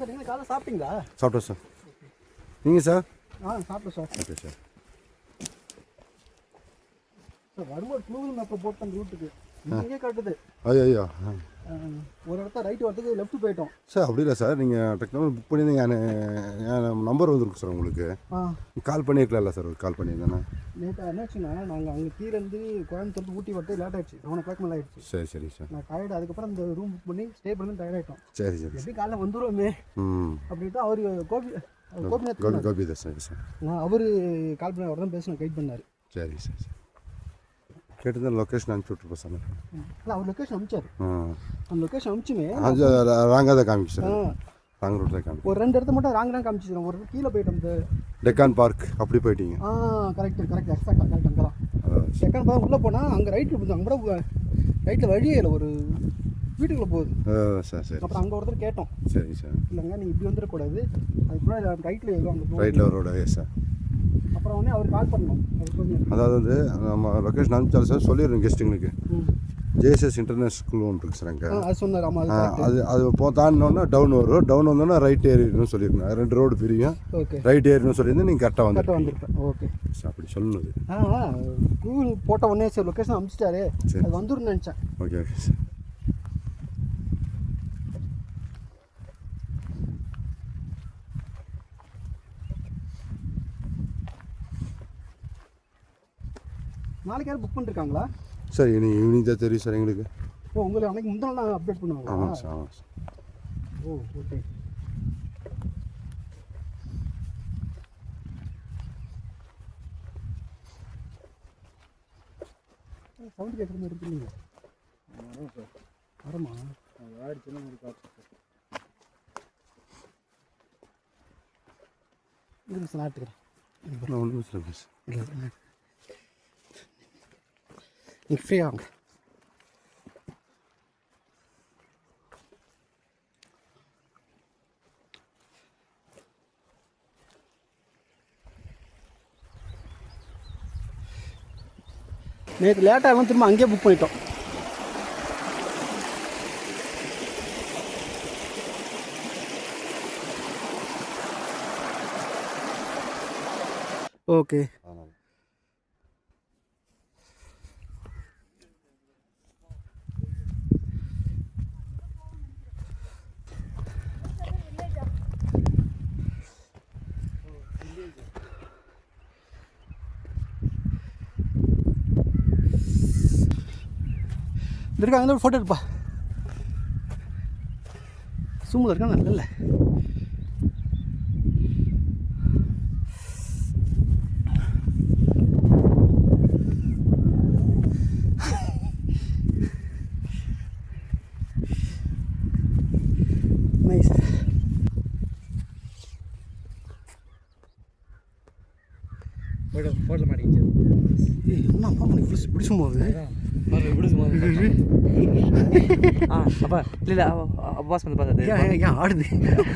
Sir நீங்கள் காலைல சாப்பிட்டீங்களா? சாப்பிட்டோம் சார். நீங்கள் சார்? சாப்பிட்டோம் சார். Okay sir. சார் வரும்போது கூகுள் மேப்பை போட்டு அந்த ரூட்டுக்கு இங்கே காட்டுது. ஐயோ ஒரு இடத்த ரைட்டு வரதுக்கு லெஃப்ட் போயிட்டோம் சார். அப்படி இல்லை சார், நீங்கள் டெக்னாலஜி புக் பண்ணியிருந்தீங்க. என் நம்பர் வந்துருக்கு சார் உங்களுக்கு. கால் பண்ணியிருக்கலாம்ல சார்? கால் பண்ணியிருந்தேண்ணா. நேற்று என்னாச்சுன்னா நாங்கள் அங்கே கீழேருந்து கோயம்புத்தூர் ஊட்டி வரது லேட் ஆகிடுச்சு. 7 மேலே ஆகிடுச்சு. சரி சரி சார். நான் டயர்டு. அதுக்கப்புறம் இந்த ரூம் புக் பண்ணி ஸ்டே பண்ணி டயர்ட் ஆகிட்டோம். சரி சரி. எப்படி காலைல வந்துடுவோமே அப்படின்ட்டு அவர் கோபி தான் சார். நான் அவர் கால் பண்ணி அவர் தான் பேசணும், கைட் பண்ணார். சரி சார் சரி. கேட்டு லொக்கேஷன் அனுப்பிச்சி விட்ருப்போம் சார். இல்லை அவர் லொக்கேஷன் அனுப்பிச்சார். அந்த லொக்கேஷன் அனுப்பிச்சுமே ராங்காக தான் காமிச்சு சார். ராங் ரூட் தான் காமிச்சு. ஒரு 2 இடத்த மட்டும் ராங் தான் காமிச்சிக்கிறோம். ஒரு கீழே போயிட்டோம். இந்த டெக்கான் பார்க் அப்படி போயிட்டீங்க. கரெக்ட் எக்ஸாக்டாக கரெக்ட். அங்கே தான் டெக்கான் பார்க் உள்ளே போனால் அங்கே ரைட்டில் போகுது. அங்கே கூட ரைட்டில் வழியே இல்லை, ஒரு வீட்டுக்குள்ளே போகுது சார். சரி. அப்புறம் அங்கே ஒருத்தர் கேட்டோம். சரி சார். இல்லைங்க நீங்கள் இப்படி வந்துடக்கூடாது, அதுக்குள்ள ரைட்டில் எதுவும் அங்கே ரைட்டில் ஒரு ரோடு. சார். அப்புறம் வந்து அவர் கால் பண்ணோம். அதாவது வந்து நம்ம லொக்கேஷன் அனுப்பிச்சாலும் சார் சொல்லிடுறோம் கெஸ்ட்டுங்களுக்கு. ஜேஎஸ்எஸ் இன்டர்நேஷனல் ஸ்கூல் ஒன்று இருக்குது சார் அங்கே. அது சொன்னார். ஆமாம், அது தாண்டினோன்னா டவுன் வரும். டவுன் வந்தோன்னா ரைட் ஏறிடணும்னு சொல்லியிருக்கேன். 2 ரோடு பிரியும். ஓகே. ரைட் ஏறிடணும்னு சொல்லியிருந்தேன். நீங்கள் கரெக்டாக வந்துருப்பேன். Okay sir. அப்படி சொல்லணும். கூகுள் போட்ட உடனே சார் லொக்கேஷன் அனுப்பிச்சிட்டாரு. அது வந்துடும் நினச்சேன். Okay okay sir. நாளைக்கு யாரும் புக் பண்ணிருக்காங்களா சார்? இன்னைக்கு ஈவினிங் தான் தெரியும் சார் எங்களுக்கு. உங்களுக்கு அன்னைக்கு முந்தின நாள் அப்டேட் பண்ணுவாங்க. ஆமாம் சார். ஆமாம் சார். ஓகே. சவுண்ட் கேட்குற மாதிரி இருக்குல்லைங்க? சார் வரமா ஆயிடுச்சுன்னா ஒரு காற்று இருக்கு சார். நாட்டுக்கிறேன். ஒன்றும் சார். இல்லை நீங்கள் ஃப்ரீ ஆகுங்க. நேற்று லேட்டாக திரும்ப அங்கேயே புக் பண்ணிட்டோம். ஓகே. இருக்கா அங்கே ஃபோட்டோ எடுப்பா. சூமில் இருக்கா? நல்ல நைஸ். ஃபோட்டோ மாட்டிக்கிச்சு. என்ன அப்பா பண்ணி பிடிச்சும் போகுது. அப்பா இல்லை அப்பாஸ் வந்து பார்த்தது ஏன் ஆடுது?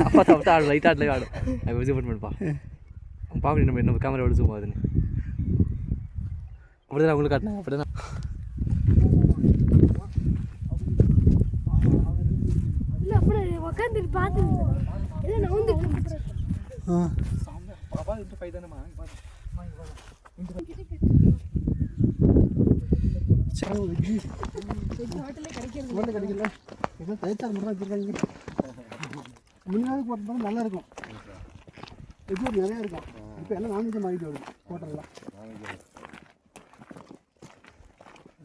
அப்பா தவிர்த்து ஆடு லைட் ஆடலே ஆடும். அது விசிட் பண்ணுப்பா பார்க்கணும். நம்ம கேமரா எடுத்து ஜூம் ஆகுதுன்னு அப்படி தான் உங்களுக்கு காட்டினேன். அப்படி தான் உட்காந்துட்டு பார்த்து கிடைக்கல. எல்லாம் தயிர்த்தால் மட்டும் தான் வச்சுருக்காங்க. முன்னாடி போட்டோம் நல்லா இருக்கும். இது நிறையா இருக்கும். இப்போ எல்லாம் நான்வெஜ் வாங்கிட்டு வருது ஹோட்டல்லாம்.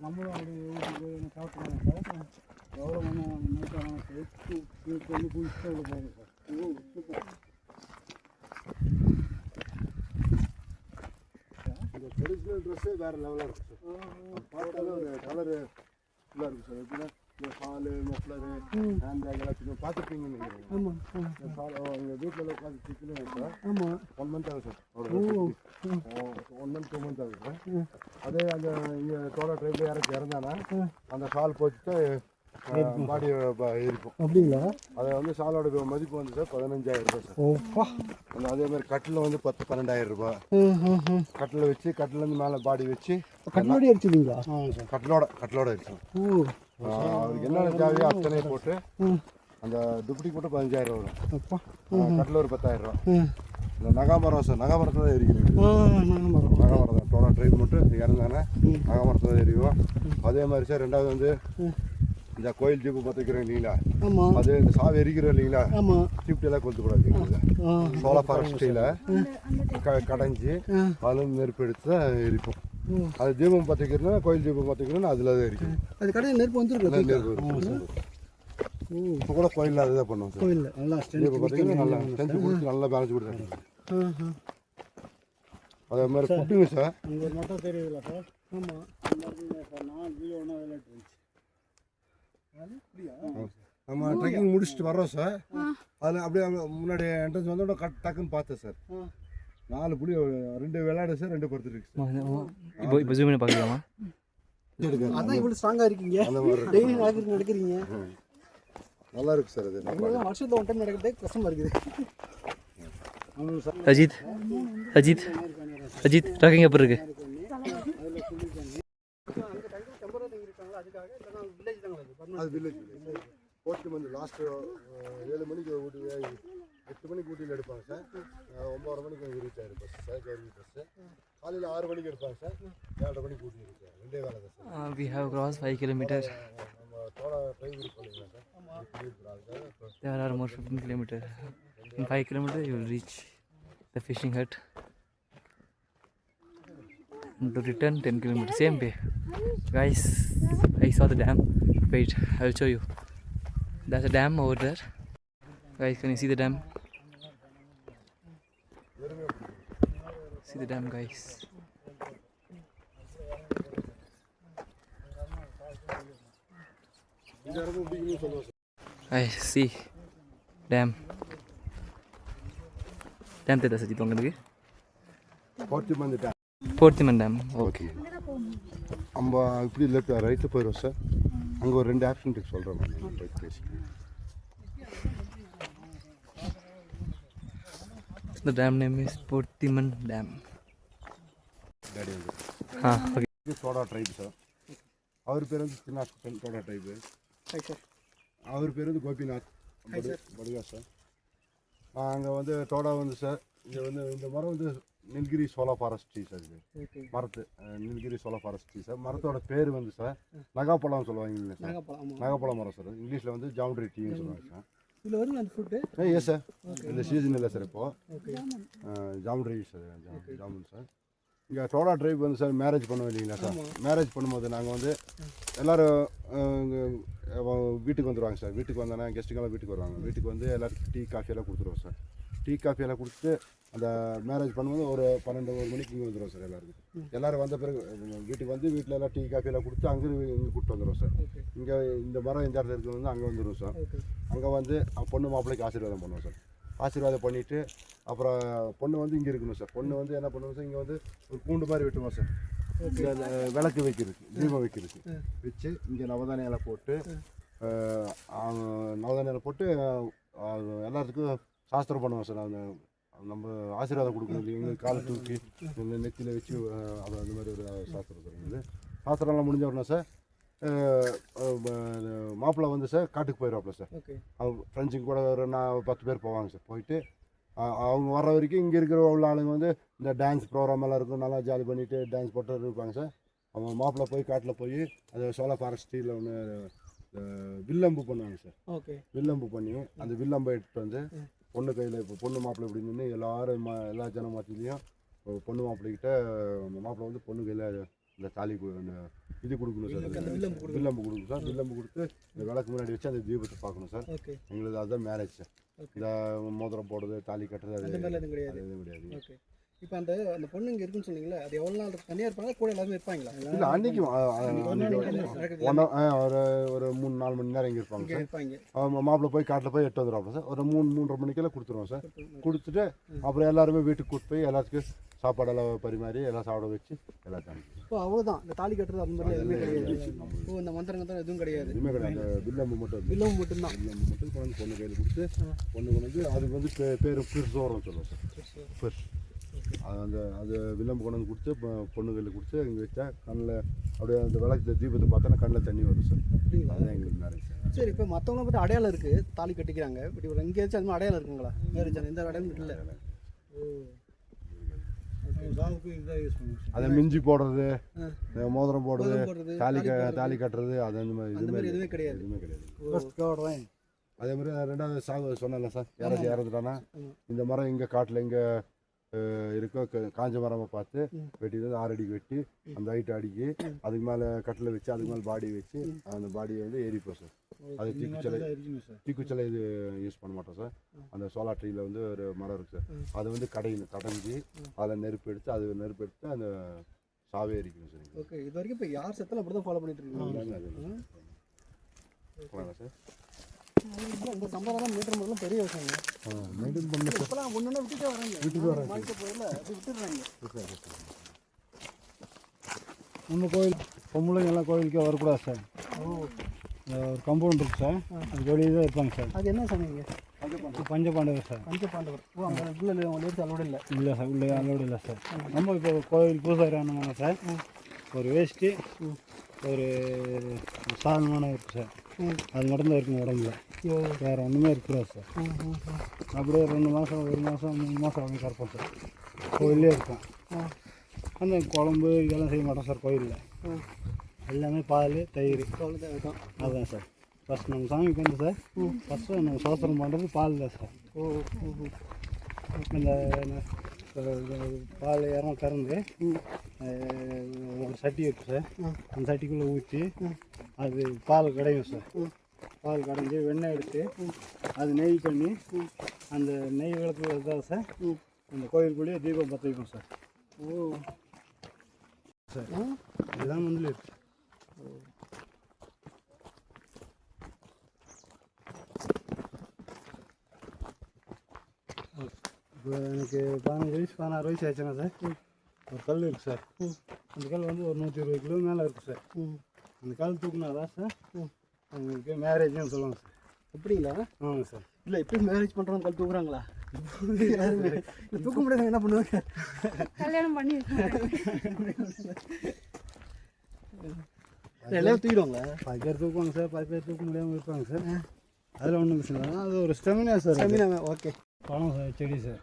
நம்மளும் அப்படி சாப்பிட்றாங்க. எவ்வளோ இந்த ட்ரெடிஷ்னல் ட்ரெஸ்ஸே வேறு லெவலாக இருக்கும் சார். பார்த்தாலே ஒரு கலரு ஃபுல்லாக இருக்கும் சார். எப்படின்னா இந்த ஷாலு மஃப்ளரு ஹேண்ட் பேக் எல்லாம் பார்த்துருப்பீங்கன்னு நினைக்கிறேன். ஆமாம். இந்த ஷால் எங்கள் வீட்டில் உட்காந்து சிக்கணும் சார். ஆமாம். 1 month ஆகும் சார். 1 month 2 month ஆகும் சார். அதே அந்த இங்கே தோட ட்ரெயினில் யாராச்சும் இறந்தானா அந்த ஷால் போச்சுட்டு பாடி இருக்கும். அப்படிங்களா? அதை வந்து ஷாலோட மதிப்பு வந்து சார் 15,000 ரூபாய் சார். ஓப்பா. அந்த அதே மாதிரி கட்டில் வந்து 10-12,000 ரூபாய். கட்டில் வச்சு கட்டிலேருந்து மேலே பாடி வச்சு கட்டிலோட அடிச்சுங்களா? கட்டிலோட அடிச்சோம். அவருக்கு என்னென்ன தேவையோ அத்தனை போட்டு அந்த துப்பட்டிக்கு மட்டும் 15,000 வரும். அப்பா கட்டில் ஒரு 10,000 ம் இந்த நகாமரம் சார் நகாமரத்தில் தான் எரிக்கணும். நகமரம் நகாமரம் தான் டோலா ட்ரைப் மட்டும் இறந்தானே நகாமரத்தில் தான் எரியும். அதே மாதிரி சார் ரெண்டாவது வந்து இந்த கோயில் தீபம் பார்த்துக்கிறேன் இல்லைங்களா, ஆமாம் அது இந்த சாவி எரிக்கிறோம் இல்லைங்களா, ஆமாம் டியூப்டி எல்லாம் கொளுத்தக்கூடாது எங்களுக்கு. சோலார் ஃபாரஸ்டில் கடைஞ்சி அதில் நெருப்பு எடுத்து தான் எரிப்போம். அது தீபம் பார்த்துக்கிறோன்னா கோயில் தீபம் பார்த்துக்கிறோன்னா அதில் தான் எரிக்கும். அது கடையில் நெருப்பு வந்துருக்குல்ல நெருப்பு இருக்கும். இப்போ கூட கோயிலில் அதுதான் பண்ணுவோம் சார். கோயிலில் நல்லா தீபம் பார்த்தீங்கன்னா நல்லா செஞ்சு கொடுத்து நல்லா பேலன்ஸ் கொடுத்தாங்க. அதே மாதிரி ஃபுட்டுங்க சார். அங்கே ஒரு மட்டும் தெரியுதுல்ல சார். ஆமாம் நான் வீடியோ ஒன்றா விளையாட்டு நம்ம ட்ரெக்கிங் முடிச்சுட்டு வர்றோம் சார். அதில் அப்படியே முன்னாடி என்ட்ரன்ஸ் வந்தோட டக்குன்னு பார்த்தேன் சார். 4 புலி 2 விளையாடு சார் 2 படுத்துருக்கு சார். இப்போ ஜூம் பண்ணி பார்க்கலாமா? அதான் இவ்வளோ ஸ்ட்ராங்காக இருக்கீங்க. அந்த மாதிரி டெய்லி நடக்கிறீங்க. நல்லா இருக்கு சார். அது வருஷத்தில் ஒன் டைம் நடக்கிறதே கஷ்டமாக இருக்குது. அஜித் அஜித் அஜித் ட்ராக்கிங் எப்படி இருக்கு? அது வில்லேஜ் போட்டு வந்து லாஸ்ட்டு 7 மணிக்கு ஊட்டி 8 மணிக்கு ஊட்டியில் எடுப்பாங்க சார். 9:30 மணிக்கு ரீச் ஆகிடும் பஸ் சார். கவர்மெண்ட் பஸ்ஸு காலையில் 6 மணிக்கு எடுப்பாங்க சார். 7:30 மணிக்கு ஊட்டி இருக்கு சார். 2 வேலை தான் sir. We have crossed 5 kilometers. நம்ம தோட ட்ரைவ் பண்ணிங்களா sir. There are more 15 kilometers. In 5 kilometers you will reach the fishing hut. And to return 10 kilometers, same way. Guys, I saw the dam. Wait, I will show you. There's a dam over there. Guys, can you see the dam? See the dam, guys. I see dam. Dam தெரியுதா சஜித் உங்களுக்கு? போர்த்திமன் dam. போர்த்திமன் dam. Okay. நம்ம இப்படி left ரைட்டில் போயிடுவோம் sir. அங்கே ஒரு 2 option இருக்கு சொல்கிறேன் நான் ரைட் பேசி. The dam name is Portiman Dam. Daddy வந்து ஓகே. இது சோடா ட்ரைப் சார். அவர் பேர் வந்து சின்ன சோடா ட்ரைப்பு. அவர் பேர் வந்து கோபிநாத் படுகா சார். அங்கே வந்து டோடா வந்து சார் இங்கே வந்து இந்த மரம் வந்து நீலகிரி சோலா ஃபாரஸ்ட் ட்ரீ சார். இது மரத்து நீலகிரி சோலா ஃபாரஸ்ட் ட்ரீ சார். மரத்தோட பேர் வந்து சார் நகாப்பழம் சொல்லுவாங்க இல்லை சார். நகாப்பழம் மரம் சார். இங்கிலீஷில் வந்து ஜாம்ட்ரி டீன்னு சொல்லுவாங்க சார். இதில் வருங்க அந்த ஃப்ரூட்டு? Yes sir. இந்த சீசன் இல்லை சார் இப்போது. ஜாம்ட்ரி சார். ஜாமுன் சார். இங்கே டோடா ட்ரைப் வந்து சார் மேரேஜ் பண்ணுவோம் இல்லைங்களா சார். மேரேஜ் பண்ணும்போது நாங்கள் வந்து எல்லோரும் வீட்டுக்கு வந்துடுவாங்க சார். வீட்டுக்கு வந்தோன்னா கெஸ்ட்டுக்கெல்லாம் வீட்டுக்கு வருவாங்க. வீட்டுக்கு வந்து எல்லாருக்கும் டீ காஃபியெல்லாம் கொடுத்துருவோம் சார். டீ காஃபியெல்லாம் கொடுத்துட்டு அந்த மேரேஜ் பண்ணும்போது ஒரு 12-1 மணிக்கு இங்கே வந்துடுவோம் சார். எல்லோரும் வந்த பிறகு வீட்டுக்கு வந்து வீட்டில் எல்லாம் டீ காஃபியெல்லாம் கொடுத்து அங்கே இங்கே கூப்பிட்டு வந்துடுவோம் சார். இங்கே இந்த மரம் எந்த இடத்துல இருக்கிறது வந்து அங்கே வந்துடுவோம் சார். அங்கே வந்து பொண்ணு மாப்பிள்ளைக்கு ஆசீர்வாதம் பண்ணுவோம் சார். ஆசீர்வாதம் பண்ணிவிட்டு அப்புறம் பொண்ணு வந்து இங்கே இருக்கணும் சார். பொண்ணு வந்து என்ன பண்ணுவோம் சார், இங்கே வந்து ஒரு கூண்டு மாதிரி வெட்டுவோம் சார். விளக்கு வைக்கிறதுக்கு தீபம் வைக்கிறதுக்கு வச்சு இங்கே நவதானியால போட்டு நவதானியால போட்டு எல்லாத்துக்கும் சாஸ்திரம் பண்ணுவோம் சார். அந்த நம்ம ஆசீர்வாதம் கொடுக்கணும் இல்லையா, எங்களுக்கு காலை தூக்கி நெத்தியில் வச்சு அந்த மாதிரி ஒரு சாஸ்திரம் இருக்குது. சாஸ்திரம்லாம் முடிஞ்ச உடனே சார் மாப்பிள்ளை வந்து சார் காட்டுக்கு போயிடுவாப்பில் சார். அவங்க ஃப்ரெண்ட்ஸுங்க கூட ஒரு 10 பேர் போவாங்க சார். போயிட்டு அவங்க வர்ற வரைக்கும் இங்கே இருக்கிற உள்ள ஆளுங்க வந்து இந்த டான்ஸ் ப்ரோக்ராம் எல்லாம் இருக்கும். நல்லா ஜாலி பண்ணிவிட்டு டான்ஸ் போட்டு இருப்பாங்க சார். அவங்க மாப்பிள்ளை போய் காட்டில் போய் அது சோலா ஃபாரஸ்ட்டில் ஒன்று வில்லம்பு பண்ணுவாங்க சார். வில்லம்பு பண்ணி அந்த வில்லம்பை எடுத்துகிட்டு வந்து பொண்ணு கையில் இப்போ பொண்ணு மாப்பிள்ளை இப்படி நின்று எல்லோரும் எல்லா ஜன மாத்திலையும் பொண்ணு மாப்பிள்ளைக்கிட்ட மாப்பிள்ளை வந்து பொண்ணு கையில் இந்த தாலி அந்த இது கொடுக்கணும் சார். வில்லம்பு கொடுக்கணும் சார். வில்லம்பு கொடுத்து இந்த விளக்கு முன்னாடி வச்சு அந்த தீபத்தை பார்க்கணும் சார். எங்களுக்கு அதுதான் மேரேஜ் சார். இந்த மோதிரம் போடுறது தாலி கட்டுறது அது எதுவும் கிடையாது. இப்போ அந்த பொண்ணு இங்கே இருக்குன்னு சொன்னீங்களா, அது எவ்வளோ நாள் தனியாக இருப்பாங்க, கூட எல்லாருமே இருப்பாங்களா? இல்லை அன்றைக்கி ஒரு 3-4 மணி நேரம் இங்கே இருப்பாங்க சார். மாப்பிள்ளை போய் காட்டில் போய் 8 வந்துடுவாங்க சார். ஒரு 3-3:30 மணிக்கெல்லாம் கொடுத்துருவோம் சார். கொடுத்துட்டு அப்புறம் எல்லாருமே வீட்டுக்கு கூப்பிட்டு போய் எல்லாத்துக்கும் சாப்பாடெல்லாம் பரிமாறி எல்லாம் சாப்பிட வச்சு எல்லாத்தையும். இப்போ அவ்வளோதான், இந்த தாலி கட்டுறது அந்த மாதிரி எதுவுமே கிடையாது. ஓ, இந்த மந்திரங்க தான் எதுவும் கிடையாது. எதுவுமே கிடையாது. அந்த வில்லம்பு மட்டும் மட்டும்தான். வில்லம்பு மட்டும் பொண்ணு கையில் கொடுத்து பொண்ணு கொண்டு வந்து அதுக்கு வந்து பேர் பிர்சோரம் சொல்லுவோம் சார். பிர்ஸ் அது வில்லம்பு கொண்டு வந்து கொடுத்து பொண்ணுகளில் கொடுத்து இங்கே வச்சா கண்ணில் அப்படியே அந்த விளக்கு தீபத்தை பார்த்தோன்னா கண்ணில் தண்ணி வரும் சார். அதுதான் எங்களுக்கு மேரேஜ் சார். சரி, இப்போ மற்றவங்கள பற்றி அடையாளம் இருக்குது, தாலி கட்டிக்கிறாங்க, இப்படி ஒரு எங்கேயாச்சும் அது மாதிரி அடையாளம் இருக்குங்களா? மேரேஜ் எந்த அடையாளம் இல்லை. அதை மிஞ்சி போடுறது, மோதிரம் போடுறது, தாலி கட்டுறது, அது அந்த மாதிரி எதுவுமே கிடையாது. அதே மாதிரி ரெண்டாவது சாகு சொன்னேன்ல சார், யாராச்சும் இறந்துட்டானா இந்த மரம் இங்கே காட்டில் இங்கே இருக்கோ காஞ்ச மரமாக பார்த்து வெட்டிட்டு 6 அடிக்கு வெட்டி அந்த ஹைட்டு அடிக்கி அதுக்கு மேலே கட்டில் வச்சு அதுக்கு மேலே பாடி வச்சு அந்த பாடியை வந்து எரிப்போம் சார். அது தீக்குச்சலை இது யூஸ் பண்ண மாட்டோம் சார். அந்த சோலா ட்ரீயில் வந்து ஒரு மரம் இருக்குது சார், அது வந்து கடைஞ்சி அதில் நெருப்பு எடுத்து அந்த சாவே எரிக்கணும் சார். ஓகே, இது வரைக்கும் இப்போ யார் செத்தாலும் அப்படி தான் ஃபாலோ பண்ணிட்டு இருக்கீங்க சார். இந்த சம்பளம் மீட்டர் முதல்ல பெரிய விஷயங்க. மெயின்டைன் பண்ண இப்போலாம் ஒன்று விட்டுட்டே வராங்க, வாழ்க்கை போயில அப்படி விட்டுடுறாங்க. நம்ம கோயில் பொம்பளைங்க எல்லாம் கோயிலுக்கே வரக்கூடாது சார். ஒரு கம்பவுண்ட் இருக்குது சார், அது வெளியே தான் இருப்பாங்க சார். அது என்ன சொன்னீங்க? பஞ்சபாண்டவர் சார். பஞ்சபாண்டவர். ஓ, அந்த உள்ள லேடிஸ் அலோடு இல்லை? இல்லை சார், உள்ளே அலோடு இல்லை சார். நம்ம இப்போ கோயில் பூசாரி ஆனவங்க சார், ஒரு வேஷ்டி ஒரு சாதனமான இருக்குது சார், அது மட்டும்தான் இருக்குங்க உடம்புல, வேறு ஒன்றுமே இருக்கக்கூடாது சார். அப்படியே 2 மாதம் 1 மாதம் 3 மாதம் அவங்க கறப்போம் சார், கோயிலே இருக்கும். அந்த குழம்பு இதெல்லாம் செய்ய மாட்டோம் சார் கோயிலில், எல்லாமே பால் தயிர் அதுதான் சார். ஃபஸ்ட் நம்ம சாமிக்கு வந்து சார் ஃபஸ்ட்டு நம்ம சோத்திரம் பண்ணுறது பால் தான் சார். இந்த பால் இறங்க கறந்து ஒரு சட்டி இருக்குது சார், அந்த சட்டிக்குள்ளே ஊற்றி அது பால் கடையும் சார். பால் கடைஞ்சி வெண்ணெய் எடுத்து அது நெய் பண்ணி அந்த நெய் விளக்கு தான் சார் அந்த கோயிலுக்குள்ளேயே தீபம் பற்ற வைக்கும் சார். சார் இதுதான் வந்து இருக்கு. இப்போ எனக்கு 15 வயசு 16 வயசு ஆச்சுன்னா சார் ஒரு கல் இருக்குது சார், அந்த கல் வந்து ஒரு 120 கிலோ மேலே இருக்குது சார். அந்த கல் தூக்குனாதான் சார் உங்களுக்கு மேரேஜ்னு சொல்லுவாங்க சார். அப்படிங்களா? ஆமாங்க சார். இல்லை, எப்படி மேரேஜ் பண்ணுறவங்க கல் தூக்குறாங்களா? தூக்க முடியாது, என்ன பண்ணுவாங்க? கல்யாணம் பண்ணி எல்லாம் தூக்கிடுவாங்களா? 10 பேர் தூக்குவாங்க சார், 10 பேர் தூக்க முடியாமல் இருப்பாங்க சார். அதில் ஒன்றும் பிரச்சனை இல்லை, அது ஒரு ஸ்டெமினா சார். ஸ்டெமினா. ஓகே. பழம் சார், செடி சார்.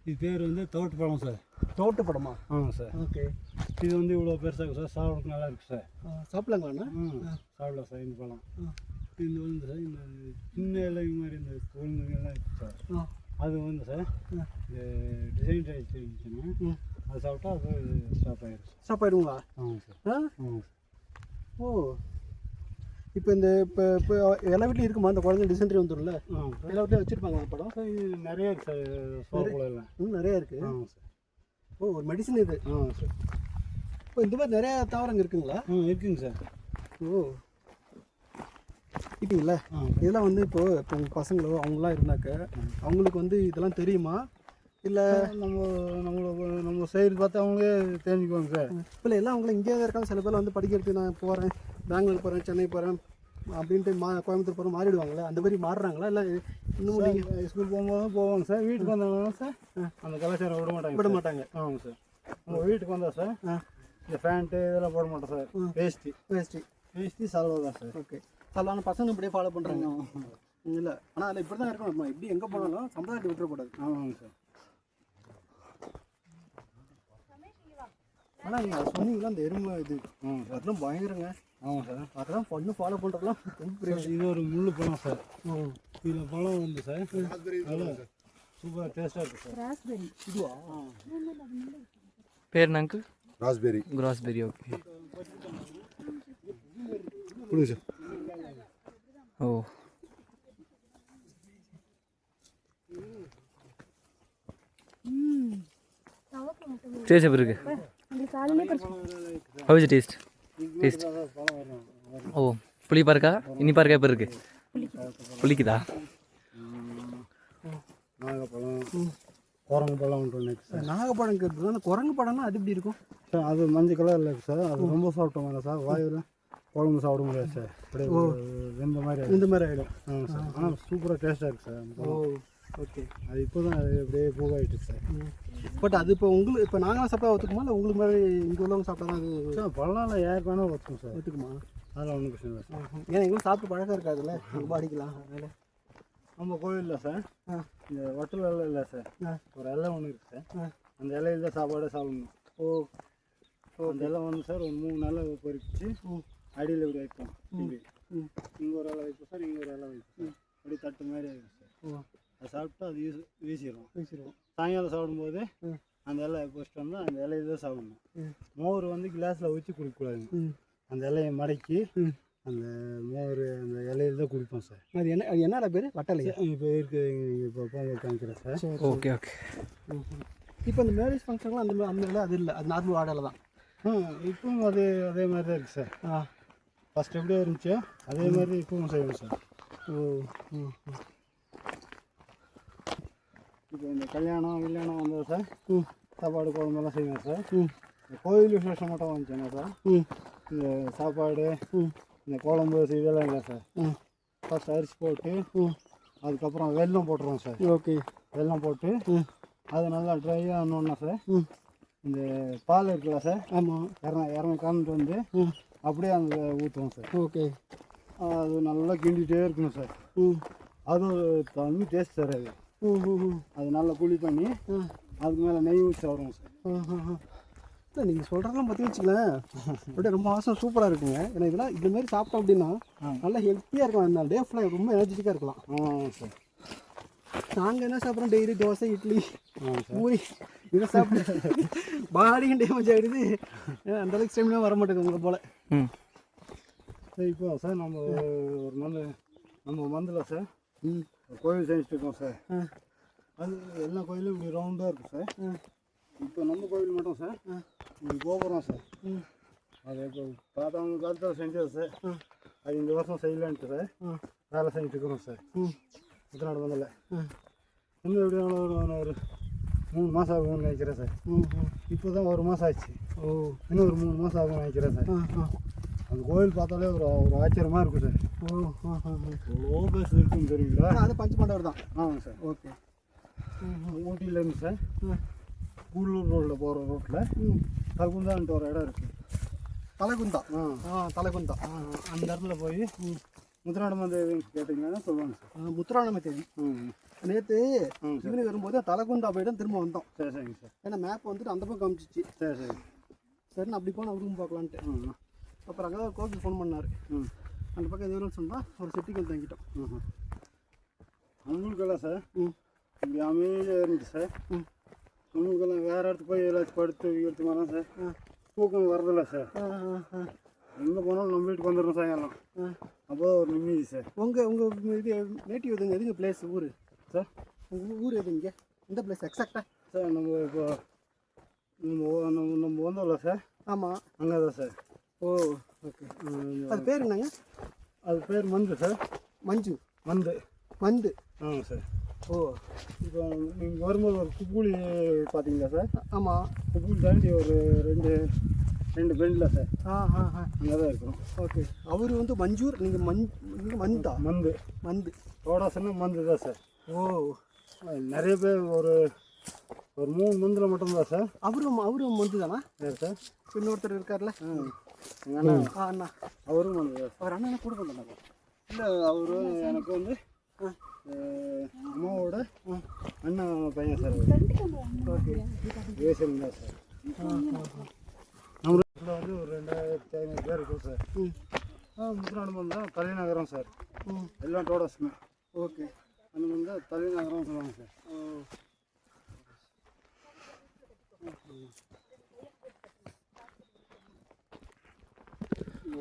இது பேர் வந்து தோட்டு பழம் சார். தோட்டு பழமா? ஆமாம் சார். ஓகே. இது வந்து இவ்வளோ பெருசாக இருக்கும் சார், சாப்பிட்றதுக்கு நல்லா இருக்குது சார். சாப்பிடலாங்களாண்ணா? சாப்பிடலாம் சார் இந்த பழம். இந்த வந்து சார் இந்த சின்ன இலை மாதிரி இந்த குழந்தைங்கள்லாம் இருக்குது சார், அது வந்து சார் இந்த டிசைன் ஆகிடுச்சு இருந்துச்சுன்னா அது சாப்பிட்டா அது ஸ்டாப் ஆகிடும். ஸ்டாப் ஆகிடுங்களா? ஆமாம் சார். ஆமாம் சார். ஓ, இப்போ இப்போ எல்லா வீட்லையும் இருக்குமா அந்த குழந்தை டிசென்ட்ரி வந்துடும்ல? எல்லா வீட்லையும் வச்சுருப்பாங்க அந்த படம் சார். இது நிறைய இருக்குது சார், சோப்புலாம் நிறையா இருக்குது. ஆமாம் சார். ஓ, ஒரு மெடிசன் இது? ஆமாம் சார். இப்போ இந்த மாதிரி நிறையா தாவரங்க இருக்குங்களா? இருக்குங்க சார். ஓ, இப்போங்களா இதெல்லாம் வந்து இப்போ உங்கள் பசங்களோ அவங்களாம் இருந்தாக்க அவங்களுக்கு வந்து இதெல்லாம் தெரியுமா? இல்லை நம்ம சைடு பார்த்து அவங்களே தெரிஞ்சுக்குவாங்க சார். இல்லை எல்லாம் அவங்கள இங்கே தான் இருக்காங்க. சில பேர் வந்து படிக்கிறதுக்கு நான் போகிறேன், பெங்களூர் போகிறேன், சென்னை போகிறேன் அப்படின்ட்டு கோயம்புத்தூர் போகிறோம் மாறிடுவாங்களே, அந்த மாதிரி மாறுறாங்களா? இல்லை இன்னும் நீங்கள் ஸ்கூல் போகும்போதும் போவாங்க சார், வீட்டுக்கு வந்தாங்கன்னா சார் அந்த கலாச்சாரம் விட மாட்டாங்க. ஆமாங்க சார். உங்கள் வீட்டுக்கு வந்தால் சார் இந்த பேண்ட்டு இதெல்லாம் போட மாட்டோம் சார், வேஷ்டி சலவை தான் சார். ஓகே, சலவான பசங்க இப்படியே ஃபாலோ பண்ணுறாங்க. இல்லை, ஆனால் அதில் இப்படி தான் இருக்கணும், இப்படி எங்கே போனாலும் சம்பிரதாயத்தை விட்டுறக்கூடாது. ஆமாங்க சார். ஆனால் நீங்கள் சொன்னீங்களா அந்த எறும்பு இது அதெல்லாம் பயங்கரங்க. ஆமாம் சார். அதெல்லாம் இன்னும் ஃபாலோ பண்ணுறதுலாம் இது ஒரு முள்ளு பழம் சார். இதில் பழம் வந்து சார் சூப்பராக டேஸ்ட்டாக இருக்குது சார். ராஸ்பெரி. இதுவா? பேர் என்ன அங்கிள்? ராஸ்பெரி. ராஸ்பெரி. ஓகே. கொடுங்க சார். ஓ, டேஸ்ட் எப்படி இருக்கு? How is taste? ஓ, புளிப்பா இருக்கா இனிப்பா இருக்கா? எப்படி இருக்கு? புளிக்குதா? நாகப்பழம், குரங்கு பழம் ஒன்று இருக்குது சார். நாகப்பழம் இருக்குது. அந்த குரங்கு பழம்னா அது எப்படி இருக்கும் சார்? அது மஞ்சள் கலரில் இருக்குது சார். அது ரொம்ப சாப்பிட்டோம் சார், வாயில் குழம்பு சாப்பிட முடியாது சார். அப்படியே இந்த மாதிரி ஆகிடும். ஆமாம் சார். ஆனால் சூப்பராக டேஸ்ட்டாக இருக்குது சார். ஓ, ஓகே. அது இப்போ தான் அது அப்படியே மூவ் ஆகிட்டு சார். பட் அது இப்போ உங்களுக்கு இப்போ நாங்களாம் சாப்பிட்டா ஒத்துக்குமா இல்லை உங்களுக்கு மாதிரி இங்கே உள்ளவங்க சாப்பிட்டா தான் அது சார் பழம்லாம் யாருக்கு வேணால் ஒத்துக்கும் சார். ஒத்துக்குமா? அதெல்லாம் ஒன்றும் பிரச்சனை இல்லை சார். ஏன்னா எங்களுக்கு சாப்பிட்டு பழக்கம் இருக்காதுல்ல, ரொம்ப அடிக்கலாம் அதனால. நம்ம கோயிலில் சார் இந்த வட்டல் இலை இல்லை சார், ஒரு இலை ஒன்று இருக்குது சார். அந்த இலையில தான் சாப்பாடே சாப்பிடணும். அந்த இலை வந்து சார் ஒரு 3 நாள் பொறிச்சு அடியில் இப்படி வைப்போம். இப்படி இங்கே ஒரு இலை வைப்போம் சார், இங்கே ஒரு இலை வைப்போம் சார். அப்படி தட்டு மாதிரி ஆகிடும் சார். அதை சாப்பிட்டு அது வீசிடுவோம். சாயங்காலம் சாப்பிடும்போது அந்த இலை பொறிச்சிட்டு வந்தால் அந்த இலையில தான் சாப்பிடணும். மோர் வந்து கிளாஸில் ஊற்றி குடிக்கக்கூடாது. அந்த இலையை மடக்கி அந்த மோர் அந்த இலையில தான் குடிப்போம் சார். அது என்ன பேர்? வட்டலையா? இப்போ இருக்குது, இப்போ போங்க காமிக்கிறேன் சார். Okay okay. இப்போ இந்த மேரேஜ் ஃபங்க்ஷன்லாம் அந்த இலை அது இல்லை, அது நார்மல் வாடலை தான். இப்பவும் அதே மாதிரி தான் இருக்குது சார். ஃபஸ்ட் எப்படியே இருந்துச்சோ அதே மாதிரி இப்பவும் செய்வோம் சார். இப்போ இந்த கல்யாணம் வந்தது சார், சாப்பாடு குழம்பெல்லாம் செய்வோம் சார். இந்த கோயில் விசேஷம் மட்டும் வந்துச்சுன்னா சார் இந்த சாப்பாடு இந்த குழம்பு இதெல்லாம் இல்லை சார். ஃபஸ்ட் அரிசி போட்டு அதுக்கப்புறம் வெல்லம் போட்டுருவோம் சார். ஓகே. வெல்லம் போட்டு அது நல்லா ட்ரை ஆனோன்னா சார் இந்த பால் இருக்குல்ல சார், ஆமாம், இறங்க காமிட்டு வந்து அப்படியே அந்த ஊற்றுவோம் சார். ஓகே. அது நல்லா கிண்டிகிட்டே இருக்கணும் சார். அது தண்ணி டேஸ்ட் சார். அது நல்லா புளி பண்ணி அதுக்கு மேலே நெய் ஊற்றி சாப்பிடுவோம் சார். இல்லை நீங்கள் சொல்கிறதெல்லாம் பற்றி வச்சுக்கலேன், அப்படியே ரொம்ப வாசம் சூப்பராக இருக்குங்க. ஏன்னா இதெல்லாம் இதுமாரி சாப்பிட்டோம் அப்படின்னா நல்லா ஹெல்த்தியாக இருக்கலாம், இந்த டே ஃபுல்லாக ரொம்ப எனர்ஜெட்டிக்காக இருக்கலாம். ஆமாம் சார். நாங்கள் என்ன சாப்பிட்றோம், டெய்லி தோசை இட்லி பூரி இதை சாப்பிட்டு பாடியும் டேமேஜ் ஆகிடுது. அந்தளவுக்கு ஸ்டெமினா வர மாட்டேங்குது உங்களை போல். சார் இப்போ சார் நம்ம ஒரு மந்தில் சார் கோயில் செஞ்சுட்டு இருக்கோம் சார். அது எல்லா கோயிலும் இப்படி ரவுண்டாக இருக்குது சார். இப்போ நம்ம கோயில் மட்டும் சார் இப்படி கோபுரம் சார். அது இப்போ பார்த்தவங்க காலத்தில் செஞ்சது சார். அது இந்த வருஷம் செய்யலான்ட்டு சார் வேலை செஞ்சுட்டு இருக்கிறோம் சார். உத்தரநாடு மந்தில் இன்னும் எப்படியான ஒரு 3 மாதம் ஆகும்னு நினைக்கிறேன் சார். இப்போ தான் 1 மாதம் ஆச்சு. இன்னும் ஒரு 3 மாதம் ஆகும்னு நினைக்கிறேன் சார். அந்த கோயில் பார்த்தாலே ஒரு ஆச்சரியமாக இருக்கும் சார். எவ்வளோ பேஸ் இருக்குன்னு தெரியுங்களா? அது பஞ்சபாண்டவர் தான். ஆமாங்க சார். ஓகே. ஊட்டியிலேருந்து சார் கூடலூர் ரோட்டில் போகிற ரோட்டில் தலகுந்தான்ட்டு ஒரு இடம் இருக்குது. தலைகுந்தா? தலைகுந்தா. அந்த இடத்துல போய் முத்துராடமா தேவின்னு கேட்டிங்கன்னா சொல்லுவாங்க சார். முத்துராடமா தேவி. நேற்று இவனுக்கு வரும்போது தலைகுந்தா போய்ட்டு திரும்ப வந்தோம். சரி சரிங்க சார். ஏன்னா மேப் வந்துட்டு அந்த பக்கம் காமிச்சிச்சு. சரி சரி. சரின்னு அப்படி போனால் ரூம் பார்க்கலான்ட்டு. அப்புறம் அங்கே தான் கோவில் ஃபோன் பண்ணார். அந்த பக்கம் எதுவும் சொன்னால் ஒரு செட்டிக்கு தங்கிட்டோம். அவங்களுக்கெல்லாம் சார் இப்படி அமைதியாக இருந்துச்சு சார். அவங்களுக்கெல்லாம் வேறு இடத்துக்கு போய் ஏதாச்சும் படுத்து வைக்கிறது மாதிரிலாம் சார் தூக்கம் வரதில்லை சார். எங்கே போனாலும் நம்ம வீட்டுக்கு வந்துடணும் சாயங்காலம். அப்போ ஒரு நிம்மதி சார். உங்கள் இது நேட்டிவ் எதுங்க? எதுங்க பிளேஸ் ஊர் சார்? உங்கள் ஊர் எதுங்க? எந்த பிளேஸ் எக்ஸாக்டாக சார்? நம்ம இப்போ நம்ம வந்தோம்ல சார். ஆமாம், அங்கே தான் சார். ஓ ஓகே. அது பேர் என்னங்க? அது பேர் மந்து சார். மஞ்சு? மந்து. ஆமாம் சார். ஓ, இப்போ நீங்கள் வரும்போது ஒரு குப்பூலி பார்த்தீங்களா சார்? ஆமாம், குப்பூலி தாண்டி ஒரு ரெண்டு பெண்டில் சார். அங்கே தான் இருக்கிறோம். ஓகே. அவர் வந்து மஞ்சூர், நீங்கள் மந்தா? மந்து. ரோடாசன்னா மந்து தான் சார். ஓ, நிறைய பேர் ஒரு 3 மந்தில் மட்டும்தான் சார். அவரும் மந்து தானா? யார் சார்? இன்னொருத்தர் இருக்கார்ல அண்ணா. அண்ணா அவரும் மந்து தான். அவர் அண்ணா கூட பண்ணாங்க. இல்லை, அவரு எனக்கு வந்து அம்மாவோட அண்ணன் பையன் சார். ஓகே. விவசாயம் தான் சார். நம்ம வந்து ஒரு 2500 பேர் இருக்கும் சார். முத்துநாடு தான் தலைநகரம் சார். எல்லாம் டோடாஸுமே. ஓகே. அந்த மாதிரி தான் தலைநகரம் சொல்லுவாங்க சார்.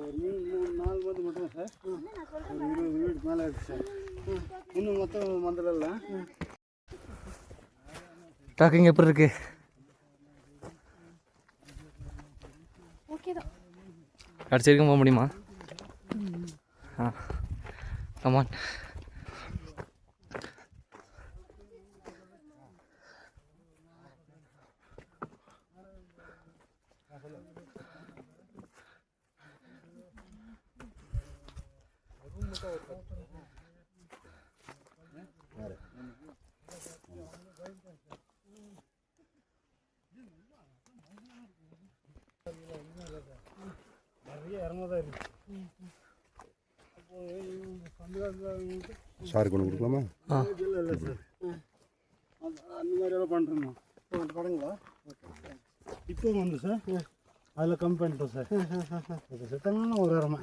ஒரு 3-4 மந்த் மட்டும் சார் ஒரு 20 வீட்டுக்கு மேலே இருக்குது சார். இன்னும் மொத்தம் மந்திரம் இல்லை. டாக்கிங் எப்படி இருக்கு? ஓகே தான். கடைசி வரைக்கும் போக முடியுமா? கமான். நிறைய இடமா தான் இருக்கு. சார் கொண்டு கொடுக்கலாமா? இல்லை சார், அந்த மாதிரியெல்லாம் பண்ணுறோம். படங்களா? இப்போ வந்து சார் அதில் கம்மி பண்ணிட்டோம் சார். இப்போ செத்தாங்கன்னா ஒரு இடமா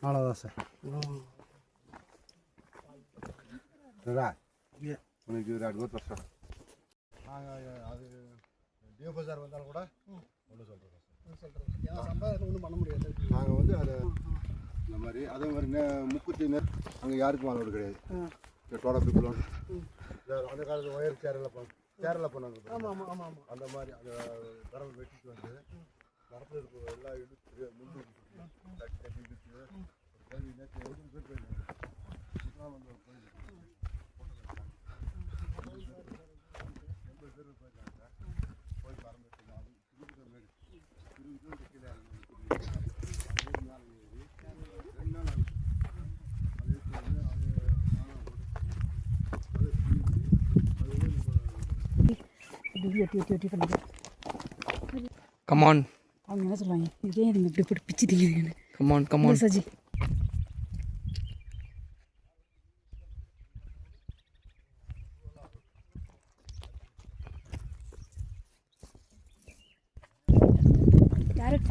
அவ்வளோதான் சார். உனக்கு ஒரு 2 வருஷம் நாங்கள் அது டிஎஃப்ஓ சார் வந்தாலும் கூட ஒன்று சொல்கிறோம் சார். சம்பாதத்தை ஒன்றும் பண்ண முடியாது. நாங்கள் வந்து அதை இந்த மாதிரி அதே மாதிரி முக்குத்தி அங்கே யாருக்கும் அலோடு கிடையாது. டோட பீப்புளும் அந்த காலத்தில் ஒயர் சேரில் பண்ணாங்க. ஆமாம் ஆமாம் ஆமாம் ஆமாம். அந்த மாதிரி அந்த விரல் வெட்டிட்டு வந்து மரத்தில் இருக்கிற எல்லாம் இழுத்து முண்டு தட்டி தட்டி இழுத்து ஒரு நேற்று 70 பேர் போயிருக்காங்க. இதெல்லாம் வந்து ஒரு கோயில் 80 பேர் போயிருக்காங்க. போய் பறந்துட்டு அது 20 வீடு 20 வீடு கீழே அதே நாள் ஏறி 2 நாள் ஆகுது. அது வந்து Come on. அவங்க என்ன சொல்லுவாங்க, இதே நீங்கள் இப்படி போட்டு பிச்சு தீங்குதுன்னு. Come on, come on. Saji carrot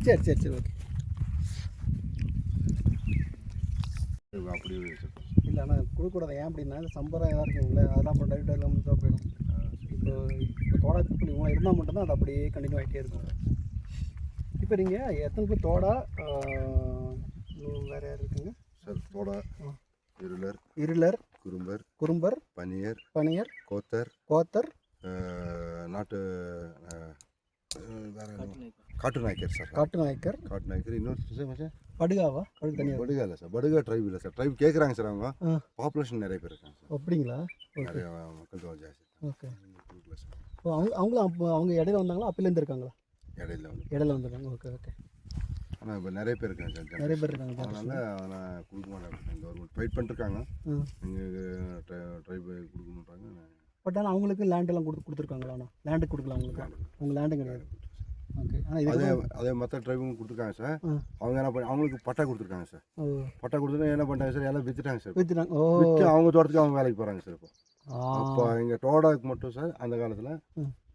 சரி சரி சரி ஓகே. அப்படி இல்லை ஆனால் கொடுக்கூடாது. ஏன் அப்படின்னா இந்த சம்பரம் எதாவது இருக்குங்களே அதெல்லாம் அப்புறம் டைரெக்டாக இல்லாமல் தான் போயிடும். இப்போ தோடா பீப்புள் இவங்க இருந்தால் மட்டும்தான் அது அப்படியே கண்டினியூ ஆகிட்டே இருக்கும். இப்போ நீங்கள் எத்தனை பேர் தோடா வேறு யார் இருக்குங்க சார்? தோடா, இருளர், இருளர், குறும்பர், குறும்பர், பனியர், பனியர், கோத்தர், கோத்தர், நாட்டு வேற காட்டு நாய்க்கர் சார். காட்டு நாயக்கர், காட்டு நாய்க்கர். இன்னொரு சார் படுகாவா? படுகு தனியாக படுகா இல்லை சார். படுகா ட்ரைப் இல்லை சார். ட்ரைப் கேட்குறாங்க சார். அவங்க பாப்புலேஷன் நிறைய பேர் இருக்காங்க சார். அப்படிங்களா? நிறைய மக்கள் தொகை ஜாஸ்தி. ஓகே. கொடுக்கல சார். ஓ அவங்களும் அப்போ அவங்க இடையில வந்தாங்களா? அப்போலேருந்து இருக்காங்களா? இடையில வந்து இடையில வந்துருக்காங்க. Okay okay. ஆனால் இப்போ நிறைய பேர் இருக்காங்க சார். நிறைய பேர் இருக்காங்க. அதனால் கொடுக்க மாட்டாங்க. கவர்மெண்ட் ஃபைட் பண்ணிருக்காங்க. நீங்கள் ட்ரைப் கொடுக்க மாட்டாங்க. பட் ஆனால் அவங்களுக்கு லேண்டெல்லாம் கொடுத்துருக்காங்களா? ஆனால் லேண்டு கொடுக்கல அவங்களுக்கு. அவங்க லேண்டு கிடையாது. ஓகே. ஆனால் அதே மற்ற ட்ரைபும் கொடுத்துருக்காங்க சார். அவங்க என்ன பண்ணி அவங்களுக்கு பட்டா கொடுத்துருக்காங்க சார். பட்டா கொடுத்துட்டு என்ன பண்ணிட்டாங்க சார்? எல்லாம் விற்றுட்டாங்க சார். விற்றுட்டாங்க. விற்று அவங்க தோட்டத்துக்கு அவங்க வேலைக்கு போகிறாங்க சார். அப்போ எங்கள் தோடாவுக்கு மட்டும் சார் அந்த காலத்தில்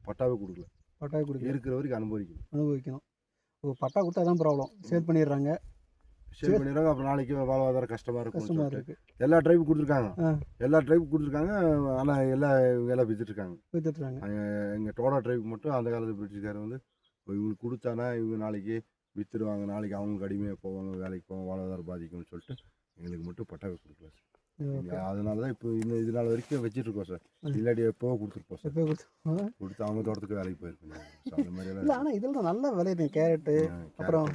பட்டாவே கொடுக்கல. பட்டாவே கொடுக்கல. இருக்கிற வரைக்கும் அனுபவிக்கணும். ஓ, பட்டா கொடுத்தா தான் ப்ராப்ளம். சேல் பண்ணிடுறாங்க. அப்புறம் நாளைக்கு வாழ்வாதாரம் கஷ்டமாக இருக்கும். எல்லா ட்ரைபும் கொடுத்துருக்காங்க. ஆனால் எல்லாம் விற்றுட்ருக்காங்க. எங்கள் தோடா ட்ரைபுக்கு மட்டும் அந்த காலத்து பிரிட்டிஷ்காரர் வந்து இவங்களுக்கு கொடுத்தானா இவங்க நாளைக்கு விற்றுடுவாங்க, நாளைக்கு அவங்களுக்கு அடிமையாக போவாங்க, வேலைக்கு போவாங்க, வாழ்வாதாரம் பாதிக்கும்னு சொல்லிட்டு எங்களுக்கு மட்டும் பட்டாவை கொடுக்கல சார். அதனால தான் இப்போ இது நாள் வரைக்கும் வச்சுட்ருக்கோம் சார். இல்லாட்டி எப்போ கொடுத்துருப்போம் சார். கொடுத்து அவங்க தோட்டத்துக்கு வேலைக்கு போயிருக்கோம். அந்த மாதிரியெல்லாம் இல்லை. ஆனால் இதெல்லாம் நல்ல விளையுது. கேரட்டு, அப்புறம்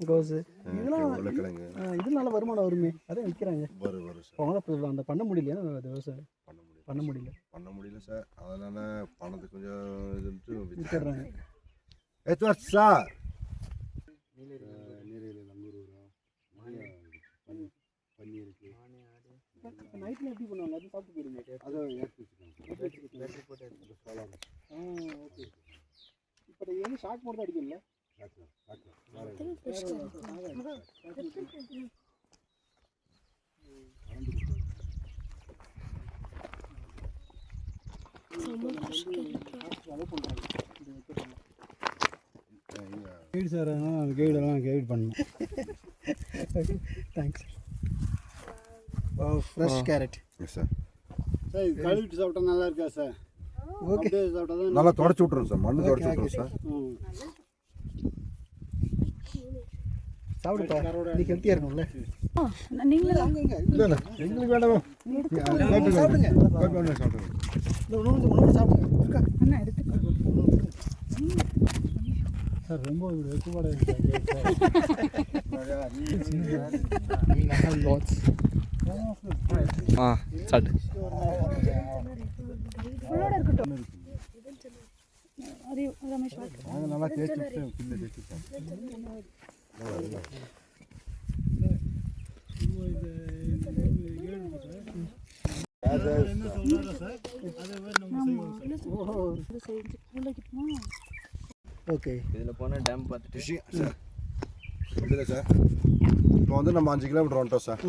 கோஸு இதெல்லாம் உருளைக்கிழங்கு இது நல்ல வருமானம் வருமே. அதே விற்கிறாங்க. வரும் சார். அவங்க அந்த பண்ண முடியலையா? விவசாயம் பண்ண முடியல சார். அதனால் பணத்துக்கு கொஞ்சம் இதுன்ட்டு விற்றுறாங்க. சார் நைட்டில் எப்படி பண்ணுவாங்க? அது சாப்பிட்டு போயிருங்க. அதை ஓகே. இப்போ இது ஷாக் மட்டும் தான் அடிக்கல. கைடு சார், அந்த கைடெல்லாம் கைட் பண்ணணும். Thanks. Fresh carrot. Yes sir. Sir இது கழுவிட்டு சாப்பிட்டா நல்லா இருக்கா சார்? ஓகே. சாப்பிட்டா தான் நல்லா தொடச்சி விட்ருவோம் சார். மண்ணு தொடச்சி விட்ருவோம் சார். சாப்பிடுப்பா. நீ ஹெல்த்தியாக இருக்கணும்ல. நீங்களே இல்லை இல்லை எங்களுக்கு வேண்டாம். சாப்பிடுங்க. உணவு சாப்பிடுங்க. அண்ணா எடுத்துக்கோ சார். ரொம்ப வெக்குபாடு ஸ்டார்ட். ஃபுல்லோட இருக்கட்டும். அது ரமேஷ் நாங்கள் நல்லா தேய்ச்சி விட்டு பிள்ளை தேய்ச்சி ஓகே இதில் போனால் டேம் பார்த்துட்டு ஃபிஷிங் சார் இல்லை சார் இப்போ வந்து நம்ம 5 கிலோமீட்டர் வந்துட்டோம் சார்